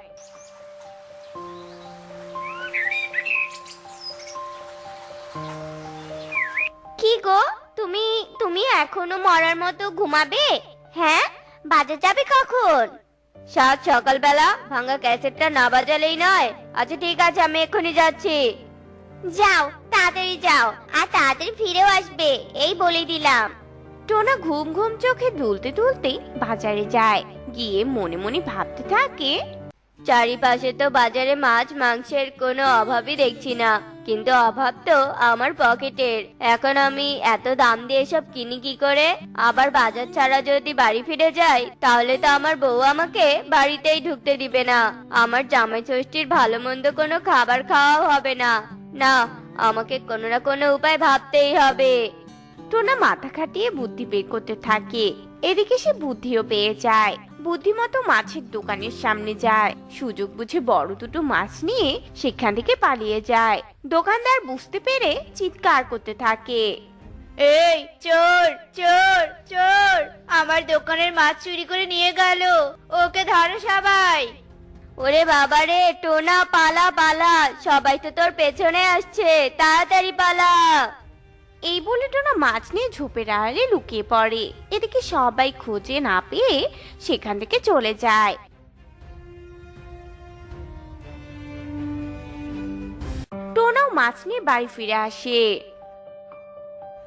কি গো, তুমি তুমি এখনো মরার মতো ঘুমাবে? হ্যাঁ, বাজার যাবে কখন? সাত সকালবেলা ভাঙা ক্যাসেটটা না বাজালেই নয়। আচ্ছা ঠিক আছে, আমি এক্ষুনি যাচ্ছি। যাও, তাড়াতাড়ি যাও, আর তাড়াতাড়ি ফিরেও আসবে, এই বলে দিলাম। টোনা ঘুম ঘুম চোখে দুলতে দুলতে বাজারে যায়। গিয়ে মনে মনে ভাবতে থাকে, চারিপাশে তো বাজারে মাছ মাংসের কোনো অভাবই দেখছি না, কিন্তু অভাব তো আমার পকেটের। এখন আমি এত দাম দিয়ে সব কিনি কি করে? আবার বাজার ছাড়া যদি বাড়ি ফিরে যাই, তাহলে তো আমার বউ আমাকে বাড়িতেই ঢুকতে দিবে না। আমার জামাই ষষ্ঠীর ভালো মন্দ কোনো খাবার খাওয়াও হবে না। না, আমাকে কোনো না কোনো উপায় ভাবতেই হবে। টোনা মাথা খাটিয়ে বুদ্ধি বের করতে থাকে। এদিকে সে বুদ্ধিও পেয়ে যায়। বুদ্ধিমতো মাছের দোকানের সামনে যায়। সুযোগ বুঝে বড় দুটো মাছ নিয়ে সেখান থেকে পালিয়ে যায়। দোকানদার বুঝতে পেরে চিৎকার করতে থাকে। এই চোর চোর চোর, আমার দোকানের মাছ চুরি করে নিয়ে গেল, ওকে ধরো সবাই। ওরে বাবারে টোনা, পালা পালা, সবাই তো তোর পেছনে আসছে, তাড়াতাড়ি পালা। এই বলে টোনা মাছ নিয়ে ঝোপের আড়ালে লুকিয়ে পড়ে। এদিকে সবাই খুঁজে না পেয়ে সেখান থেকে চলে যায়। টোনাও মাছ নিয়ে বাড়ি ফিরে আসে।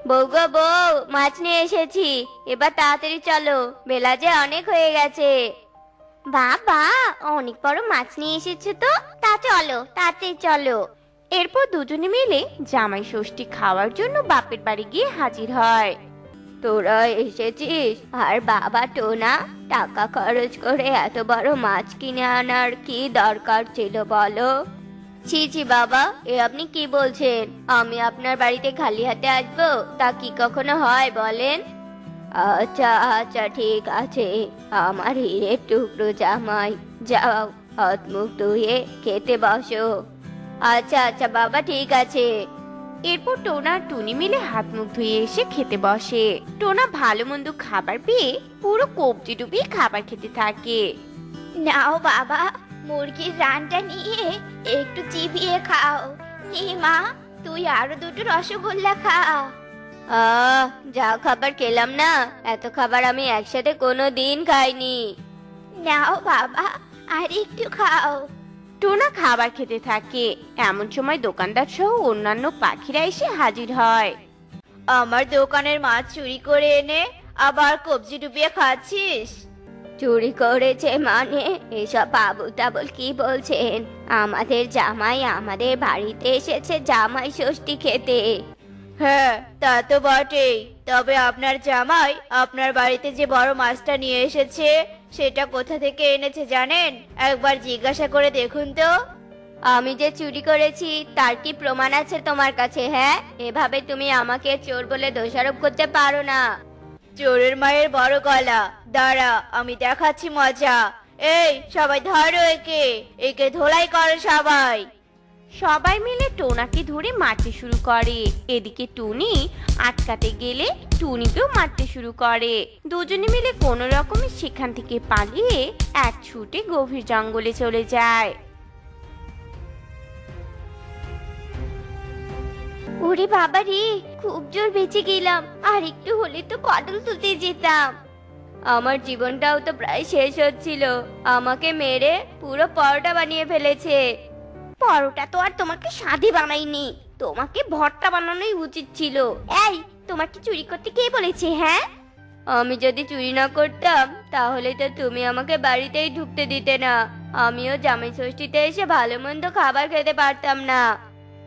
বউ গো বউ, মাছ নিয়ে এসেছি, এবার তাড়াতাড়ি চলো, বেলা যে অনেক হয়ে গেছে। বাবা, অনেক বড় মাছ নিয়ে এসেছো তো, তা চলো, তাড়াতাড়ি চলো। এরপর দুজনে মিলে জামাই ষষ্ঠী খাওয়ার জন্য বাপের বাড়ি গিয়ে হাজির হয়। তোরা এসেছিস? আর বাবা টোনা, টাকা খরচ করে এত বড় মাছ কিনে আনার কি দরকার ছিল বলো? ছি ছি বাবা, এ আপনি কি বলছেন? আমি আপনার বাড়িতে খালি হাতে আসবো? তা কি কখনো হয় বলেন? আচ্ছা আচ্ছা ঠিক আছে, আমার হিরের টুকরো জামাই, যাও হাত মুখ ধুয়ে খেতে বসো। আচ্ছা আচ্ছা বাবা, ঠিক আছে। এরপর টোনা আর টুনি মিলে হাত মুখ ধুয়ে এসে খেতে বসে। টোনা ভালো মন্দ খাবার পেয়ে পুরো কবজি ডুবিয়ে খাবার খেতে থাকে। নাও বাবা, মুরগির রানটা নিয়ে একটু চিবিয়ে খাও। নে মা, তুই আরো দুটো রসগোল্লা খা। যা খাবার খেলাম না, এত খাবার আমি একসাথে কোনো দিন খাইনি। নাও বাবা, আর একটু খাও। টোনা খাবার খেতে থাকে। এমন সময় দোকানদার সহ অন্যান্য পাখিরা এসে হাজির হয়। আমার দোকানের মাছ চুরি করে এনে আবার কবজি ডুবিয়ে খাচ্ছিস? চুরি করেছে মানে? এসব বাবু টাবুল কি বলছেন? আমাদের জামাই আমাদের বাড়িতে এসেছে জামাই ষষ্ঠী খেতে। হ্যাঁ তা তো বটেই, তবে আপনার জামাই আপনার বাড়িতে যে বড় মাছটা নিয়ে এসেছে সেটা কোথা থেকে এনেছে জানেন? একবার জিজ্ঞাসা করে দেখুন তো। আমি যে চুরি করেছি তার কি প্রমাণ আছে তোমার কাছে? হ্যাঁ, এভাবে তুমি আমাকে চোর বলে দোষারোপ করতে পারো না। চোরের মায়ের বড় গলা, দাঁড়া আমি দেখাচ্ছি মজা। এই সবাই ধরো একে, একে ধোলাই করো সবাই। সবাই মিলে টোনাকে ধরে মারতে শুরু করে। এদিকে টুনি আটকাতে গেলে টুনিকেও মারতে শুরু করে। দুজনে মিলে কোনো রকমে সেখান থেকে পালিয়ে এক ছুটে গভীর জঙ্গলে চলে যায়। ওরে বাবা রে, খুব জোর বেঁচে গেলাম, আর একটু হলে তো পটল তুলতে যেতাম। আমার জীবনটাও তো প্রায় শেষ হচ্ছিল, আমাকে মেরে পুরো পরোটা বানিয়ে ফেলেছে। পরোটা তো আর তোমাকে স্বাদে বানাইনি, তোমাকে ভর্তা বানানোই উচিত ছিল। এই, তোমাকে চুরি করতে কে বলেছে? হ্যাঁ, আমি যদি চুরি না করতাম তাহলে তো তুমি আমাকে বাড়িতেই ঢুকতে দিতে না, আমিও জামাই ষষ্ঠীতে এসে ভালো মন্দ খাবার খেতে পারতাম না।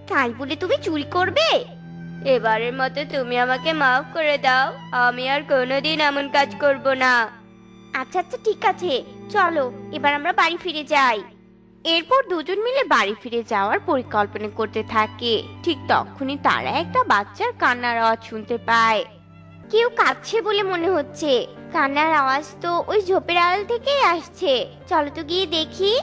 তাই বলে তুমি চুরি করবে? এবারের মতো তুমি আমাকে মাফ করে দাও, আমি আর কোনোদিন এমন কাজ করব না। আচ্ছা আচ্ছা, ঠিক আছে, চলো এবার আমরা বাড়ি ফিরে যাই। এরপর দুজন মিলে বাড়ি ফিরে যাওয়ার পরিকল্পনা করতে থাকে। ঠিক তখনই তারা একটা বাচ্চার কান্নার আওয়াজ শুনতে পায়। কেউ কাঁদছে বলে মনে হচ্ছে, কান্নার আওয়াজ তো ওই ঝোপের আড়াল থেকেই আসছে। চলো তো গিয়ে দেখি।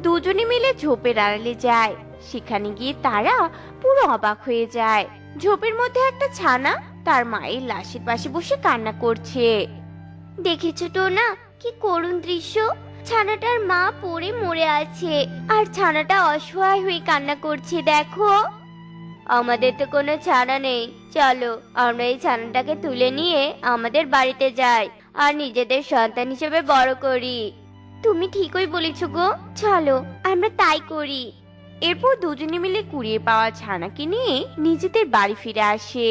দুজনে মিলে ঝোপের আড়ালে যায়। সেখানে গিয়ে তারা পুরো অবাক হয়ে যায়। ঝোপের মধ্যে একটা ছানা তার মায়ের লাশের পাশে বসে কান্না করছে। দেখেছো তো না, কি করুণ দৃশ্য। ছানাটার মা পড়ে মরে আছে, আর ছানাটা অসহায় হয়ে কান্না করছে। দেখো, আমাদের তো কোনো ছানা নেই, চলো আমরা এই ছানাটাকে তুলে নিয়ে আমাদের বাড়িতে যাই আর নিজেদের সন্তান হিসেবে বড় করি। তুমি ঠিকই বলেছো গো, চলো আমরা তাই করি। এরপর দুজনে মিলে কুড়িয়ে পাওয়া ছানাকে নিয়ে নিজেদের বাড়ি ফিরে আসে।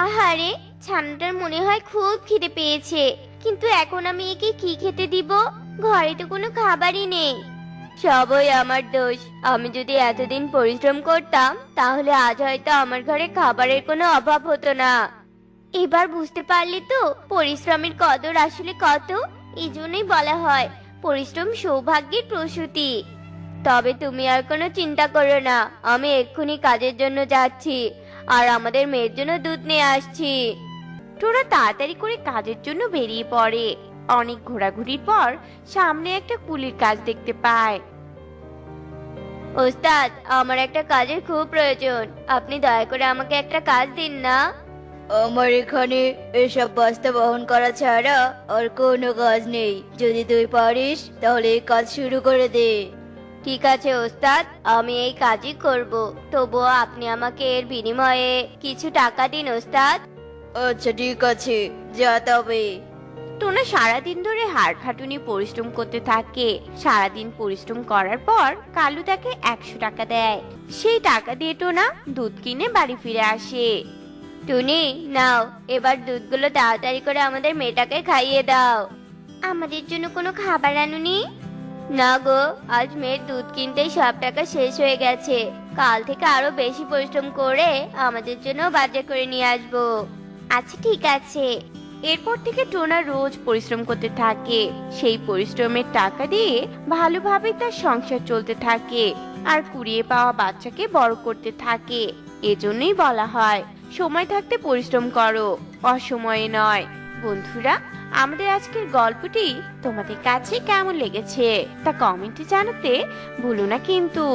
আহারে, ছানাটার মনে হয় খুব খিদে পেয়েছে, কিন্তু এখন আমি একে কি খেতে দিব? ঘরে তো কোনো খাবারই নেই। সবই আমার দোষ। আমি যদি এতদিন পরিশ্রম করতাম তাহলে আজ হয়তো আমার ঘরে খাবারের কোনো অভাব হতো না। এবার বুঝতে পারলে তো পরিশ্রমের কদর আসলে কত? এই জন্যই বলা হয় পরিশ্রম সৌভাগ্যের প্রসূতি। তবে তুমি আর কোনো চিন্তা করো না, আমি এক্ষুনি কাজের জন্য যাচ্ছি আর আমাদের মেয়ের জন্য দুধ নিয়ে আসছি। টোনা তাড়াতাড়ি করে কাজের জন্য বেরিয়ে পড়ে। অনেক ঘোরাঘুরির পর সামনে একটা কুলির কাজ দেখতে পায়। ওস্তাদ, আমার একটা কাজের খুব প্রয়োজন, আপনি দয়া করে আমাকে একটা কাজ দিন না। আমার এখানে এসব বস্তা বহন করা ছাড়া আর কোনো কাজ নেই, যদি তুই পারিস তাহলে এই কাজ শুরু করে দে। ঠিক আছে ওস্তাদ, আমি এই কাজই করব, তবুও আপনি আমাকে এর বিনিময়ে কিছু টাকা দিন ওস্তাদ। আচ্ছা ঠিক আছে, যা তবে। টোনা সারাদিন ধরে হাড় খাটুনি পরিশ্রম করতে থাকে। সারাদিন পরিশ্রম করার পর কালু তাকে 100 টাকা দেয়। সেই টাকা দিয়ে টোনা দুধ কিনে বাড়ি ফিরে আসে। টুনি, নাও এবার দুধগুলো তাড়াতাড়ি করে আমাদের মেয়েটাকে খাইয়ে দাও। আমাদের জন্য কোনো খাবার আনুনি? না গো, আজ মেয়ের দুধ কিনতেই সব টাকা শেষ হয়ে গেছে। কাল থেকে আরো বেশি পরিশ্রম করে আমাদের জন্য বাজার করে নিয়ে আসবো। আচ্ছা ঠিক আছে। এরপর থেকে টোনা রোজ পরিশ্রম করতে থাকে। সেই পরিশ্রমের টাকা দিয়ে ভালোভাবে তার সংসার চলতে থাকে আর কুড়িয়ে পাওয়া বাচ্চাকে বড় করতে থাকে। এজন্যই বলা হয় সময় থাকতে পরিশ্রম করো, অসময়ে নয়। বন্ধুরা, আমাদের আজকের গল্পটি তোমাদের কাছে কেমন লেগেছে তা কমেন্টে জানাতে ভুলো না কিন্তু।